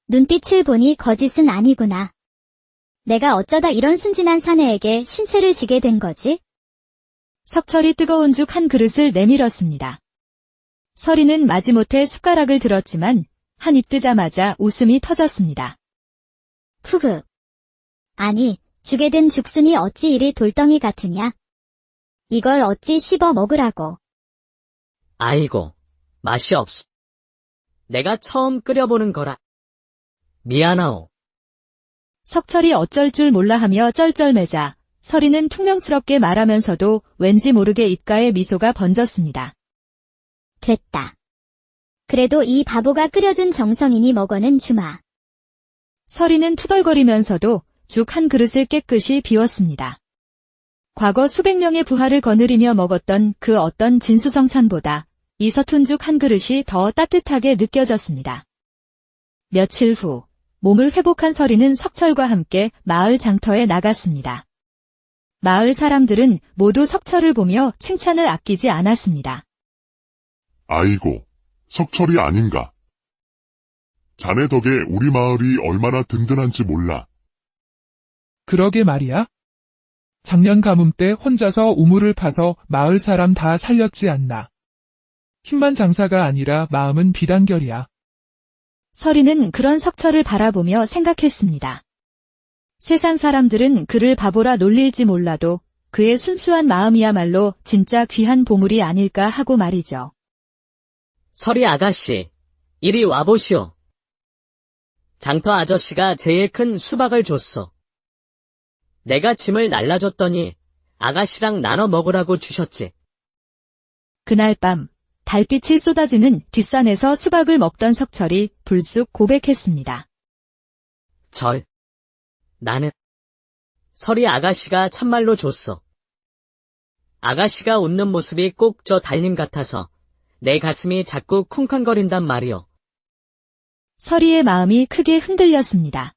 눈빛을 보니 거짓은 아니구나. 내가 어쩌다 이런 순진한 사내에게 신세를 지게 된 거지? 석철이 뜨거운 죽 한 그릇을 내밀었습니다. 서리는 마지못해 숟가락을 들었지만 한 입 뜨자마자 웃음이 터졌습니다. 푸그. 아니, 죽에 든 죽순이 어찌 이리 돌덩이 같으냐? 이걸 어찌 씹어 먹으라고. 아이고, 맛이 없소. 내가 처음 끓여보는 거라. 미안하오. 석철이 어쩔 줄 몰라 하며 쩔쩔매자 서리는 퉁명스럽게 말하면서도 왠지 모르게 입가에 미소가 번졌습니다. 됐다. 그래도 이 바보가 끓여준 정성이니 먹어는 주마. 서리는 투덜거리면서도 죽 한 그릇을 깨끗이 비웠습니다. 과거 수백 명의 부하를 거느리며 먹었던 그 어떤 진수성찬보다 이 서툰 죽 한 그릇이 더 따뜻하게 느껴졌습니다. 며칠 후 몸을 회복한 서리는 석철과 함께 마을 장터에 나갔습니다. 마을 사람들은 모두 석철을 보며 칭찬을 아끼지 않았습니다. 아이고, 석철이 아닌가. 자네 덕에 우리 마을이 얼마나 든든한지 몰라. 그러게 말이야. 작년 가뭄 때 혼자서 우물을 파서 마을 사람 다 살렸지 않나. 힘만 장사가 아니라 마음은 비단결이야. 서리는 그런 석철을 바라보며 생각했습니다. 세상 사람들은 그를 바보라 놀릴지 몰라도 그의 순수한 마음이야말로 진짜 귀한 보물이 아닐까 하고 말이죠. 서리 아가씨, 이리 와보시오. 장터 아저씨가 제일 큰 수박을 줬어. 내가 짐을 날라줬더니 아가씨랑 나눠 먹으라고 주셨지. 그날 밤 달빛이 쏟아지는 뒷산에서 수박을 먹던 석철이 불쑥 고백했습니다. 나는 서리 아가씨가 참말로 줬어. 아가씨가 웃는 모습이 꼭 저 달님 같아서 내 가슴이 자꾸 쿵쾅거린단 말이오. 서리의 마음이 크게 흔들렸습니다.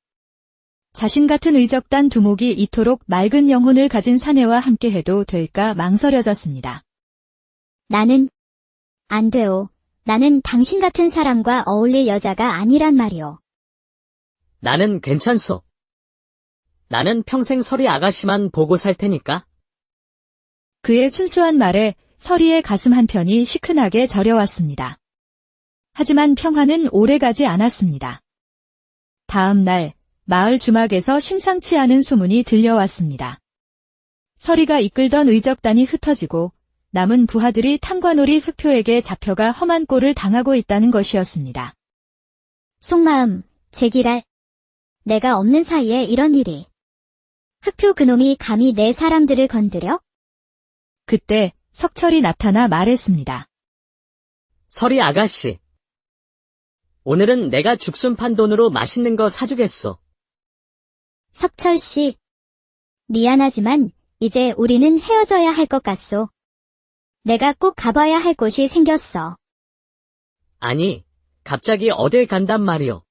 자신 같은 의적단 두목이 이토록 맑은 영혼을 가진 사내와 함께해도 될까 망설여졌습니다. 나는 안 돼요. 나는 당신 같은 사람과 어울릴 여자가 아니란 말이오. 나는 괜찮소. 나는 평생 서리 아가씨만 보고 살 테니까. 그의 순수한 말에 서리의 가슴 한편이 시큰하게 저려왔습니다. 하지만 평화는 오래가지 않았습니다. 다음 날 마을 주막에서 심상치 않은 소문이 들려왔습니다. 서리가 이끌던 의적단이 흩어지고 남은 부하들이 탐관오리 흑표에게 잡혀가 험한 꼴을 당하고 있다는 것이었습니다. 속마음, 제기랄. 내가 없는 사이에 이런 일이. 흑표 그놈이 감히 내 사람들을 건드려? 그때 석철이 나타나 말했습니다. 서리 아가씨. 오늘은 내가 죽순판 돈으로 맛있는 거 사주겠소. 석철씨. 미안하지만 이제 우리는 헤어져야 할 것 같소. 내가 꼭 가봐야 할 곳이 생겼어. 아니, 갑자기 어딜 간단 말이오.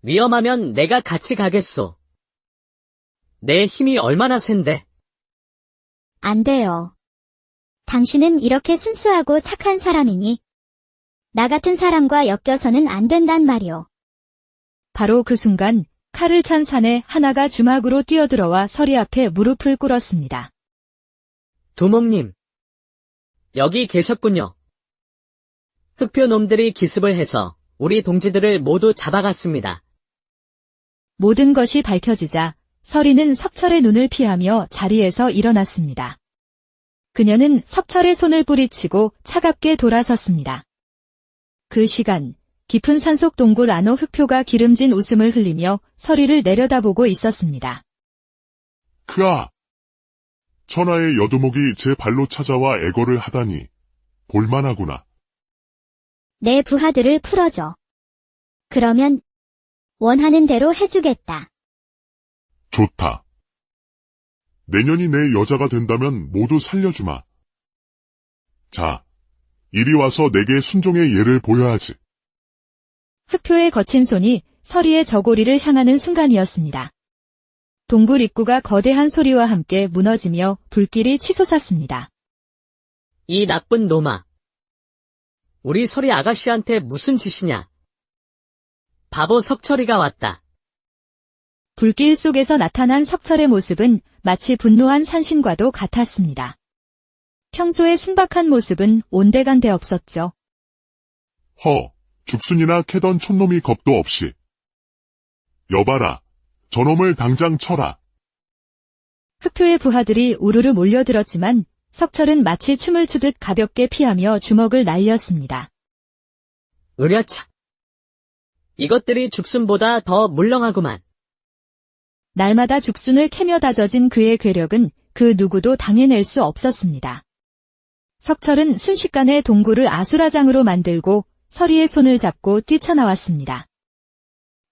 위험하면 내가 같이 가겠소. 내 힘이 얼마나 센데. 안 돼요. 당신은 이렇게 순수하고 착한 사람이니 나 같은 사람과 엮여서는 안 된단 말이오. 바로 그 순간 칼을 찬 사내 하나가 주막으로 뛰어들어와 서리 앞에 무릎을 꿇었습니다. 두목님. 여기 계셨군요. 흑표 놈들이 기습을 해서 우리 동지들을 모두 잡아갔습니다. 모든 것이 밝혀지자 서리는 석철의 눈을 피하며 자리에서 일어났습니다. 그녀는 석철의 손을 뿌리치고 차갑게 돌아섰습니다. 그 시간 깊은 산속 동굴 안호 흑표가 기름진 웃음을 흘리며 서리를 내려다보고 있었습니다. 크아! 천하의 여두목이 제 발로 찾아와 애걸을 하다니 볼만하구나. 내 부하들을 풀어줘. 그러면 원하는 대로 해주겠다. 좋다. 내년이 내 여자가 된다면 모두 살려주마. 자, 이리 와서 내게 순종의 예를 보여야지. 흑표의 거친 손이 서리의 저고리를 향하는 순간이었습니다. 동굴 입구가 거대한 소리와 함께 무너지며 불길이 치솟았습니다. 이 나쁜 놈아. 우리 서리 아가씨한테 무슨 짓이냐. 바보 석철이가 왔다. 불길 속에서 나타난 석철의 모습은 마치 분노한 산신과도 같았습니다. 평소의 순박한 모습은 온데간데 없었죠. 죽순이나 캐던 촌놈이 겁도 없이. 여봐라, 저놈을 당장 쳐라. 흑표의 부하들이 우르르 몰려들었지만 석철은 마치 춤을 추듯 가볍게 피하며 주먹을 날렸습니다. 으랴차. 이것들이 죽순보다 더 물렁하구만. 날마다 죽순을 캐며 다져진 그의 괴력은 그 누구도 당해낼 수 없었습니다. 석철은 순식간에 동굴을 아수라장으로 만들고 서리의 손을 잡고 뛰쳐나왔습니다.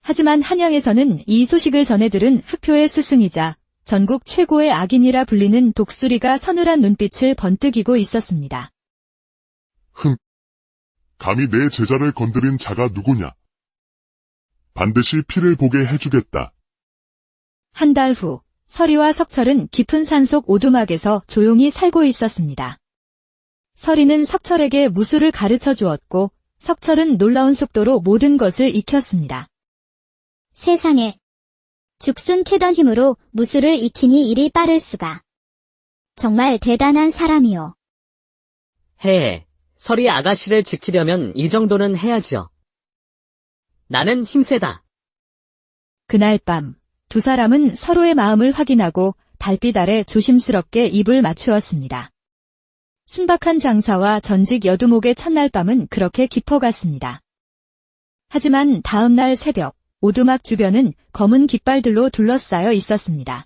하지만 한양에서는 이 소식을 전해들은 흑표의 스승이자 전국 최고의 악인이라 불리는 독수리가 서늘한 눈빛을 번뜩이고 있었습니다. 감히 내 제자를 건드린 자가 누구냐? 반드시 피를 보게 해주겠다. 한 달 후 서리와 석철은 깊은 산속 오두막에서 조용히 살고 있었습니다. 서리는 석철에게 무술을 가르쳐 주었고 석철은 놀라운 속도로 모든 것을 익혔습니다. 세상에. 죽순 캐던 힘으로 무술을 익히니 이리 빠를 수가. 정말 대단한 사람이요. 해. 서리 아가씨를 지키려면 이 정도는 해야지요. 나는 힘세다. 그날 밤, 두 사람은 서로의 마음을 확인하고 달빛 아래 조심스럽게 입을 맞추었습니다. 순박한 장사와 전직 여두목의 첫날 밤은 그렇게 깊어갔습니다. 하지만 다음 날 새벽, 오두막 주변은 검은 깃발들로 둘러싸여 있었습니다.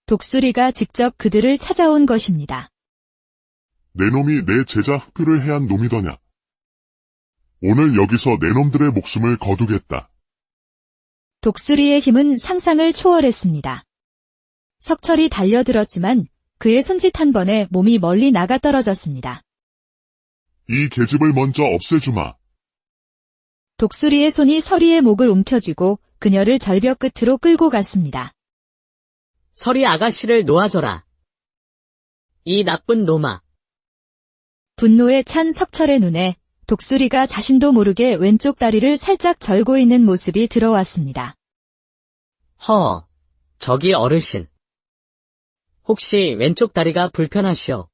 독수리가 직접 그들을 찾아온 것입니다. 내 놈이 내 제자 흑표를 해한 놈이더냐. 오늘 여기서 내 놈들의 목숨을 거두겠다. 독수리의 힘은 상상을 초월했습니다. 석철이 달려들었지만 그의 손짓 한 번에 몸이 멀리 나가 떨어졌습니다. 이 계집을 먼저 없애주마. 독수리의 손이 서리의 목을 움켜쥐고 그녀를 절벽 끝으로 끌고 갔습니다. 서리 아가씨를 놓아줘라. 이 나쁜 놈아. 분노에 찬 석철의 눈에 독수리가 자신도 모르게 왼쪽 다리를 살짝 절고 있는 모습이 들어왔습니다. 저기 어르신. 혹시 왼쪽 다리가 불편하시오?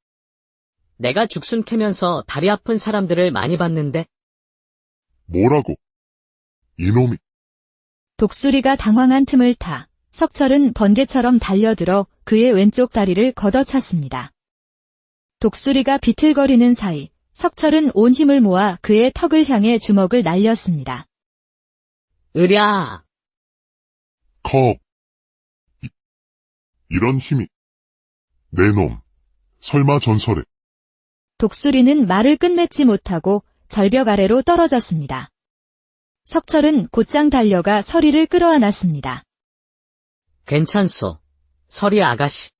내가 죽순 캐면서 다리 아픈 사람들을 많이 봤는데. 뭐라고? 이놈이. 독수리가 당황한 틈을 타 석철은 번개처럼 달려들어 그의 왼쪽 다리를 걷어찼습니다. 독수리가 비틀거리는 사이 석철은 온 힘을 모아 그의 턱을 향해 주먹을 날렸습니다. 으랴! 컵. 이런 힘이. 내 놈. 설마 전설에. 독수리는 말을 끝맺지 못하고 절벽 아래로 떨어졌습니다. 석철은 곧장 달려가 서리를 끌어안았습니다. 괜찮소. 서리 아가씨.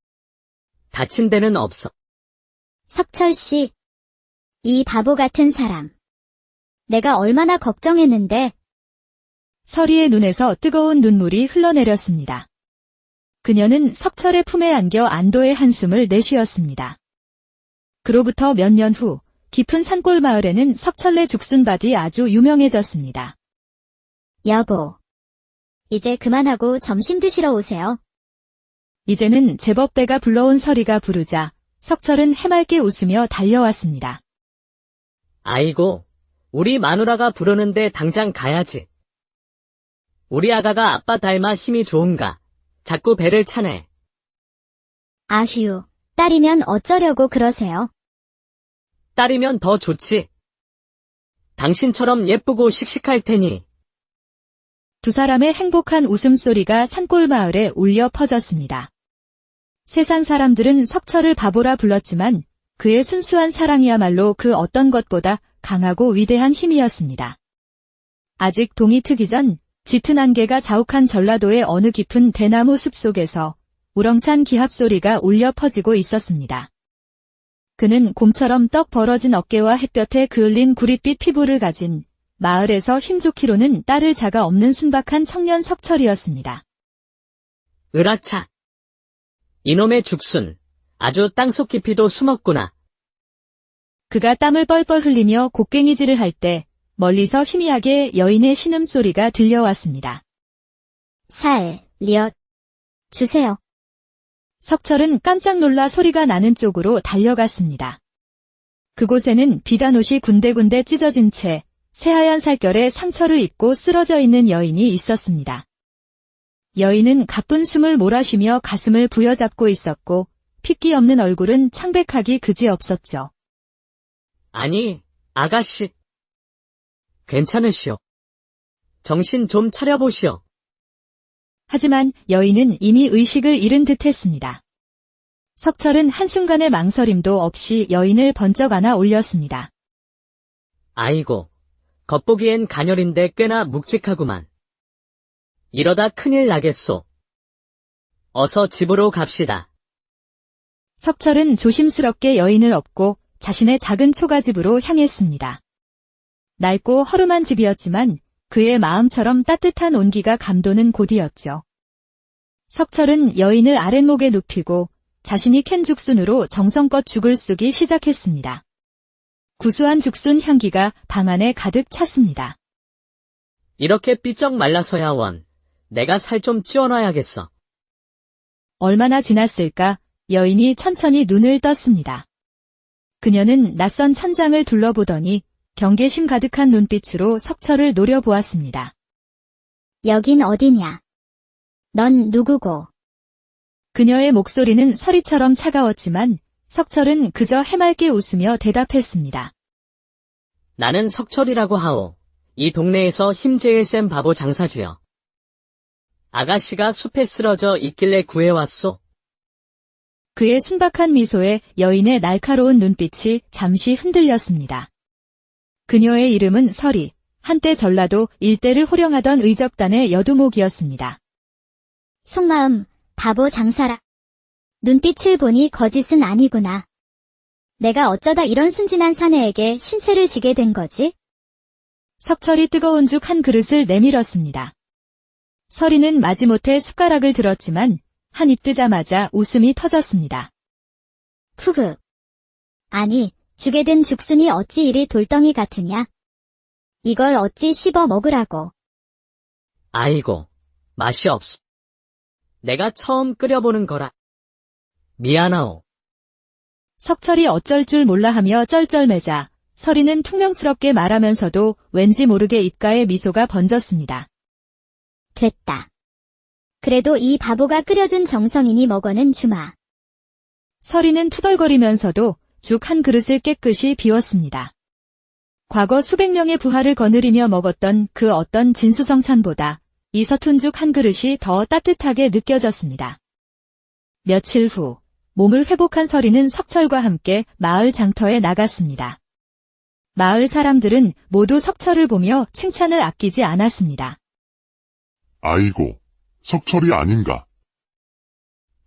다친 데는 없어. 석철 씨. 이 바보 같은 사람. 내가 얼마나 걱정했는데. 서리의 눈에서 뜨거운 눈물이 흘러내렸습니다. 그녀는 석철의 품에 안겨 안도의 한숨을 내쉬었습니다. 그로부터 몇 년 후 깊은 산골 마을에는 석철네 죽순밭이 아주 유명해졌습니다. 여보. 이제 그만하고 점심 드시러 오세요. 이제는 제법 배가 불러온 서리가 부르자 석철은 해맑게 웃으며 달려왔습니다. 아이고, 우리 마누라가 부르는데 당장 가야지. 우리 아가가 아빠 닮아 힘이 좋은가. 자꾸 배를 차네. 아휴, 딸이면 어쩌려고 그러세요? 딸이면 더 좋지. 당신처럼 예쁘고 씩씩할 테니. 두 사람의 행복한 웃음소리가 산골 마을에 울려 퍼졌습니다. 세상 사람들은 석철을 바보라 불렀지만 그의 순수한 사랑이야말로 그 어떤 것보다 강하고 위대한 힘이었습니다. 아직 동이 트기 전 짙은 안개가 자욱한 전라도의 어느 깊은 대나무 숲속에서 우렁찬 기합 소리가 울려 퍼지고 있었습니다. 그는 곰처럼 떡 벌어진 어깨와 햇볕에 그을린 구릿빛 피부를 가진 마을에서 힘좋기로는 딸을 자가 없는 순박한 청년 석철이었습니다. 으라차. 이놈의 죽순. 아주 땅속 깊이도 숨었구나. 그가 땀을 뻘뻘 흘리며 곡괭이질을 할 때 멀리서 희미하게 여인의 신음소리가 들려왔습니다. 살려 주세요. 석철은 깜짝 놀라 소리가 나는 쪽으로 달려갔습니다. 그곳에는 비단옷이 군데군데 찢어진 채 새하얀 살결에 상처를 입고 쓰러져 있는 여인이 있었습니다. 여인은 가쁜 숨을 몰아쉬며 가슴을 부여잡고 있었고 핏기 없는 얼굴은 창백하기 그지없었죠. 아니, 아가씨. 괜찮으시오. 정신 좀 차려보시오. 하지만 여인은 이미 의식을 잃은 듯 했습니다. 석철은 한순간의 망설임도 없이 여인을 번쩍 안아 올렸습니다. 아이고, 겉보기엔 가녀린데 꽤나 묵직하구만. 이러다 큰일 나겠소. 어서 집으로 갑시다. 석철은 조심스럽게 여인을 업고 자신의 작은 초가집으로 향했습니다. 낡고 허름한 집이었지만 그의 마음처럼 따뜻한 온기가 감도는 곳이었죠. 석철은 여인을 아랫목에 눕히고 자신이 캔 죽순으로 정성껏 죽을 쑤기 시작했습니다. 구수한 죽순 향기가 방 안에 가득 찼습니다. 이렇게 삐쩍 말라서야 원. 내가 살 좀 찌워놔야겠어. 얼마나 지났을까 여인이 천천히 눈을 떴습니다. 그녀는 낯선 천장을 둘러보더니 경계심 가득한 눈빛으로 석철을 노려보았습니다. 여긴 어디냐? 넌 누구고? 그녀의 목소리는 서리처럼 차가웠지만 석철은 그저 해맑게 웃으며 대답했습니다. 나는 석철이라고 하오. 이 동네에서 힘 제일 센 바보 장사지요. 아가씨가 숲에 쓰러져 있길래 구해왔소. 그의 순박한 미소에 여인의 날카로운 눈빛이 잠시 흔들렸습니다. 그녀의 이름은 서리, 한때 전라도 일대를 호령하던 의적단의 여두목이었습니다. 속마음, 바보 장사라. 눈빛을 보니 거짓은 아니구나. 내가 어쩌다 이런 순진한 사내에게 신세를 지게 된 거지? 석철이 뜨거운 죽 한 그릇을 내밀었습니다. 서리는 마지못해 숟가락을 들었지만 한 입 뜨자마자 웃음이 터졌습니다. 푸그. 아니, 죽에 든 죽순이 어찌 이리 돌덩이 같으냐? 이걸 어찌 씹어 먹으라고. 아이고, 맛이 없소. 내가 처음 끓여보는 거라. 미안하오. 석철이 어쩔 줄 몰라 하며 쩔쩔매자 서리는 퉁명스럽게 말하면서도 왠지 모르게 입가에 미소가 번졌습니다. 됐다. 그래도 이 바보가 끓여준 정성이니 먹어는 주마. 서리는 투덜거리면서도 죽 한 그릇을 깨끗이 비웠습니다. 과거 수백 명의 부하를 거느리며 먹었던 그 어떤 진수성찬보다 이 서툰 죽 한 그릇이 더 따뜻하게 느껴졌습니다. 며칠 후 몸을 회복한 서리는 석철과 함께 마을 장터에 나갔습니다. 마을 사람들은 모두 석철을 보며 칭찬을 아끼지 않았습니다. 아이고, 석철이 아닌가.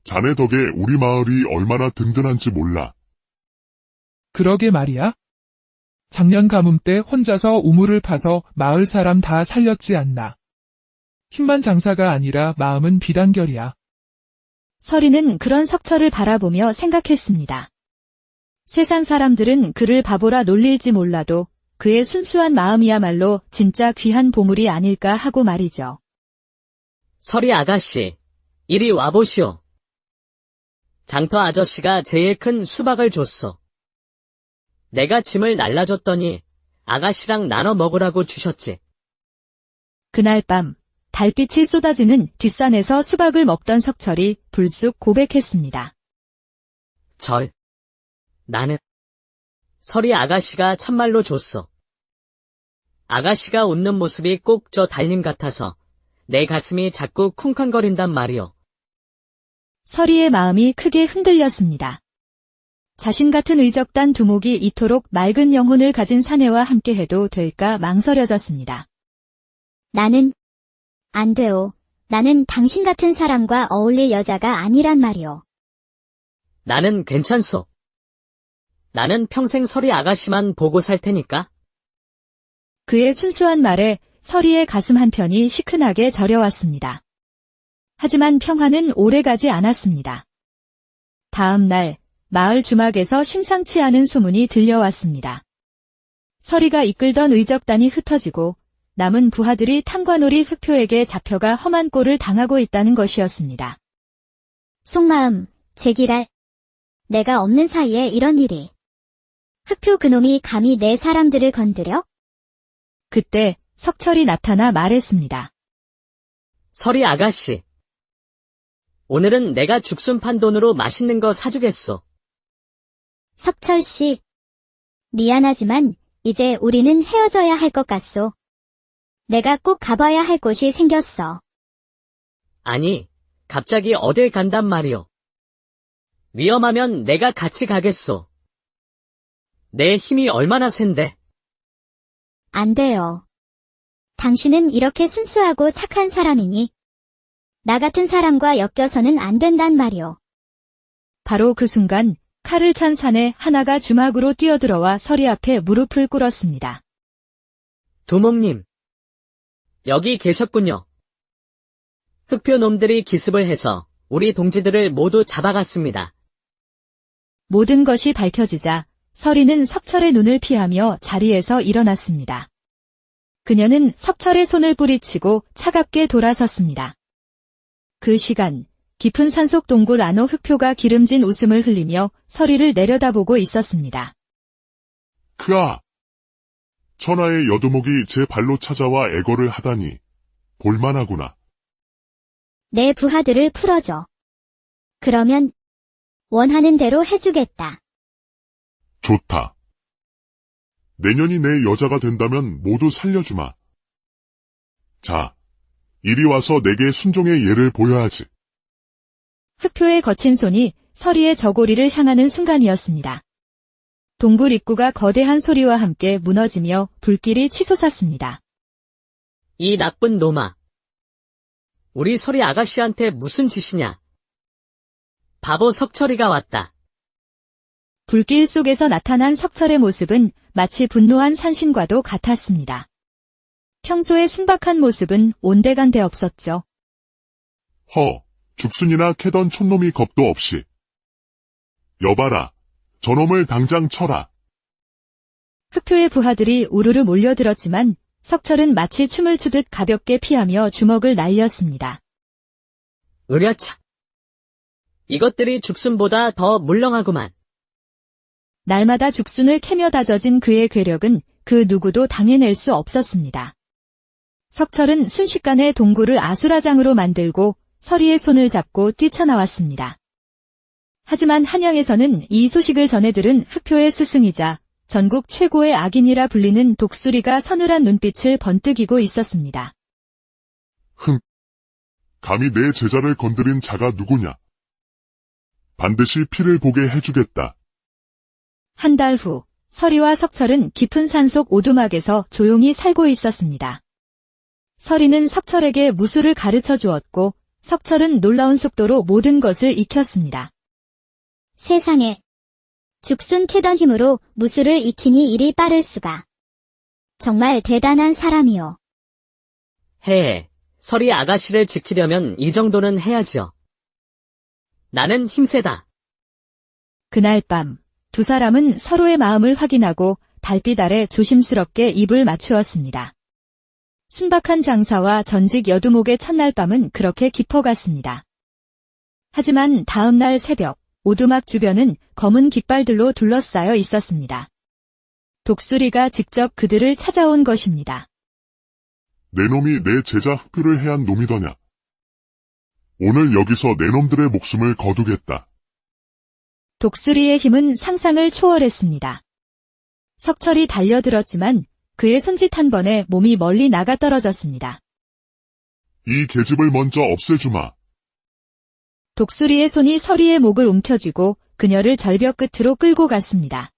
자네 덕에 우리 마을이 얼마나 든든한지 몰라. 그러게 말이야. 작년 가뭄 때 혼자서 우물을 파서 마을 사람 다 살렸지 않나. 힘만 장사가 아니라 마음은 비단결이야. 서리는 그런 석철을 바라보며 생각했습니다. 세상 사람들은 그를 바보라 놀릴지 몰라도 그의 순수한 마음이야말로 진짜 귀한 보물이 아닐까 하고 말이죠. 서리 아가씨, 이리 와보시오. 장터 아저씨가 제일 큰 수박을 줬어. 내가 짐을 날라줬더니 아가씨랑 나눠 먹으라고 주셨지. 그날 밤 달빛이 쏟아지는 뒷산에서 수박을 먹던 석철이 불쑥 고백했습니다. 나는 서리 아가씨가 참말로 줬어. 아가씨가 웃는 모습이 꼭 저 달님 같아서 내 가슴이 자꾸 쿵쾅거린단 말이오. 서리의 마음이 크게 흔들렸습니다. 자신 같은 의적단 두목이 이토록 맑은 영혼을 가진 사내와 함께해도 될까 망설여졌습니다. 나는 안 돼요. 나는 당신 같은 사람과 어울릴 여자가 아니란 말이오. 나는 괜찮소. 나는 평생 서리 아가씨만 보고 살 테니까. 그의 순수한 말에 서리의 가슴 한편이 시큰하게 저려왔습니다. 하지만 평화는 오래가지 않았습니다. 다음 날 마을 주막에서 심상치 않은 소문이 들려왔습니다. 서리가 이끌던 의적단이 흩어지고 남은 부하들이 탐관오리 흑표에게 잡혀가 험한 꼴을 당하고 있다는 것이었습니다. 속마음, 제기랄. 내가 없는 사이에 이런 일이. 흑표 그놈이 감히 내 사람들을 건드려? 그때 석철이 나타나 말했습니다. 서리 아가씨. 오늘은 내가 죽순 판 돈으로 맛있는 거 사주겠소. 석철 씨. 미안하지만 이제 우리는 헤어져야 할 것 같소. 내가 꼭 가봐야 할 곳이 생겼어. 아니, 갑자기 어딜 간단 말이오. 위험하면 내가 같이 가겠소. 내 힘이 얼마나 센데. 안 돼요. 당신은 이렇게 순수하고 착한 사람이니 나 같은 사람과 엮여서는 안 된단 말이오. 바로 그 순간 칼을 찬 사내 하나가 주막으로 뛰어들어와 서리 앞에 무릎을 꿇었습니다. 두목님. 여기 계셨군요. 흑표 놈들이 기습을 해서 우리 동지들을 모두 잡아갔습니다. 모든 것이 밝혀지자 서리는 석철의 눈을 피하며 자리에서 일어났습니다. 그녀는 석철의 손을 뿌리치고 차갑게 돌아섰습니다. 그 시간 깊은 산속 동굴 안호 흑표가 기름진 웃음을 흘리며 서리를 내려다보고 있었습니다. 크아! 천하의 여두목이 제 발로 찾아와 애걸을 하다니 볼만하구나. 내 부하들을 풀어줘. 그러면 원하는 대로 해주겠다. 좋다. 내년이 내 여자가 된다면 모두 살려주마. 자, 이리 와서 내게 순종의 예를 보여야지. 흑표의 거친 손이 서리의 저고리를 향하는 순간이었습니다. 동굴 입구가 거대한 소리와 함께 무너지며 불길이 치솟았습니다. 이 나쁜 놈아. 우리 서리 아가씨한테 무슨 짓이냐? 바보 석철이가 왔다. 불길 속에서 나타난 석철의 모습은 마치 분노한 산신과도 같았습니다. 평소의 순박한 모습은 온데간데 없었죠. 죽순이나 캐던 촌놈이 겁도 없이. 여봐라, 저놈을 당장 쳐라. 흑표의 부하들이 우르르 몰려들었지만 석철은 마치 춤을 추듯 가볍게 피하며 주먹을 날렸습니다. 으랴차. 이것들이 죽순보다 더 물렁하구만. 날마다 죽순을 캐며 다져진 그의 괴력은 그 누구도 당해낼 수 없었습니다. 석철은 순식간에 동굴을 아수라장으로 만들고 서리의 손을 잡고 뛰쳐나왔습니다. 하지만 한양에서는 이 소식을 전해 들은 흑표의 스승이자 전국 최고의 악인이라 불리는 독수리가 서늘한 눈빛을 번뜩이고 있었습니다. 감히 내 제자를 건드린 자가 누구냐? 반드시 피를 보게 해주겠다. 한 달 후 서리와 석철은 깊은 산속 오두막에서 조용히 살고 있었습니다. 서리는 석철에게 무술을 가르쳐 주었고 석철은 놀라운 속도로 모든 것을 익혔습니다. 세상에. 죽순 캐던 힘으로 무술을 익히니 이리 빠를 수가. 정말 대단한 사람이요. 해. 서리 아가씨를 지키려면 이 정도는 해야지요. 나는 힘세다. 그날 밤 두 사람은 서로의 마음을 확인하고 달빛 아래 조심스럽게 입을 맞추었습니다. 순박한 장사와 전직 여두목의 첫날 밤은 그렇게 깊어갔습니다. 하지만 다음 날 새벽 오두막 주변은 검은 깃발들로 둘러싸여 있었습니다. 독수리가 직접 그들을 찾아온 것입니다. 내 놈이 내 제자 흑표를 해한 놈이더냐? 오늘 여기서 내 놈들의 목숨을 거두겠다. 독수리의 힘은 상상을 초월했습니다. 석철이 달려들었지만 그의 손짓 한 번에 몸이 멀리 나가 떨어졌습니다. 이 계집을 먼저 없애주마. 독수리의 손이 서리의 목을 움켜쥐고 그녀를 절벽 끝으로 끌고 갔습니다.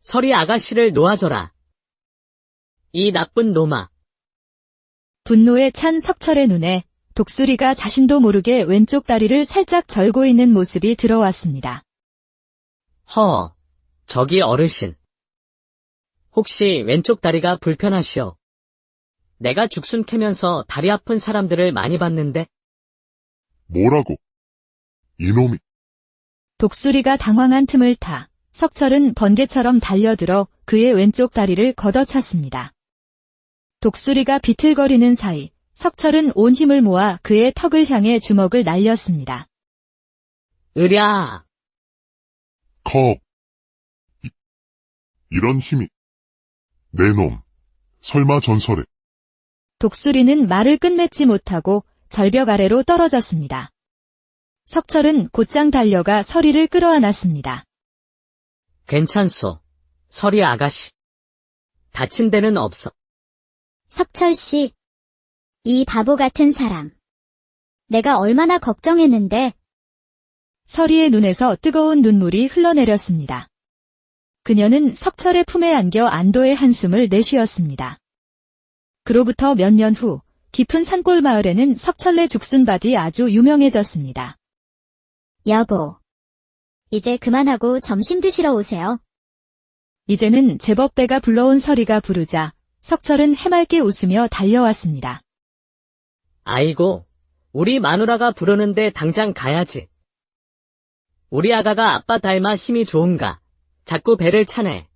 서리 아가씨를 놓아줘라. 이 나쁜 놈아. 분노에 찬 석철의 눈에 독수리가 자신도 모르게 왼쪽 다리를 살짝 절고 있는 모습이 들어왔습니다. 저기 어르신. 혹시 왼쪽 다리가 불편하시오? 내가 죽순 캐면서 다리 아픈 사람들을 많이 봤는데. 뭐라고? 이놈이. 독수리가 당황한 틈을 타 석철은 번개처럼 달려들어 그의 왼쪽 다리를 걷어찼습니다. 독수리가 비틀거리는 사이 석철은 온 힘을 모아 그의 턱을 향해 주먹을 날렸습니다. 으랴! 컵. 이런 힘이. 내 놈. 설마 전설에. 독수리는 말을 끝맺지 못하고 절벽 아래로 떨어졌습니다. 석철은 곧장 달려가 서리를 끌어안았습니다. 괜찮소. 서리 아가씨. 다친 데는 없어. 석철 씨. 이 바보 같은 사람. 내가 얼마나 걱정했는데. 서리의 눈에서 뜨거운 눈물이 흘러내렸습니다. 그녀는 석철의 품에 안겨 안도의 한숨을 내쉬었습니다. 그로부터 몇 년 후 깊은 산골 마을에는 석철네 죽순밭이 아주 유명해졌습니다. 여보. 이제 그만하고 점심 드시러 오세요. 이제는 제법 배가 불러온 서리가 부르자 석철은 해맑게 웃으며 달려왔습니다. 아이고, 우리 마누라가 부르는데 당장 가야지. 우리 아가가 아빠 닮아 힘이 좋은가. 자꾸 배를 차네.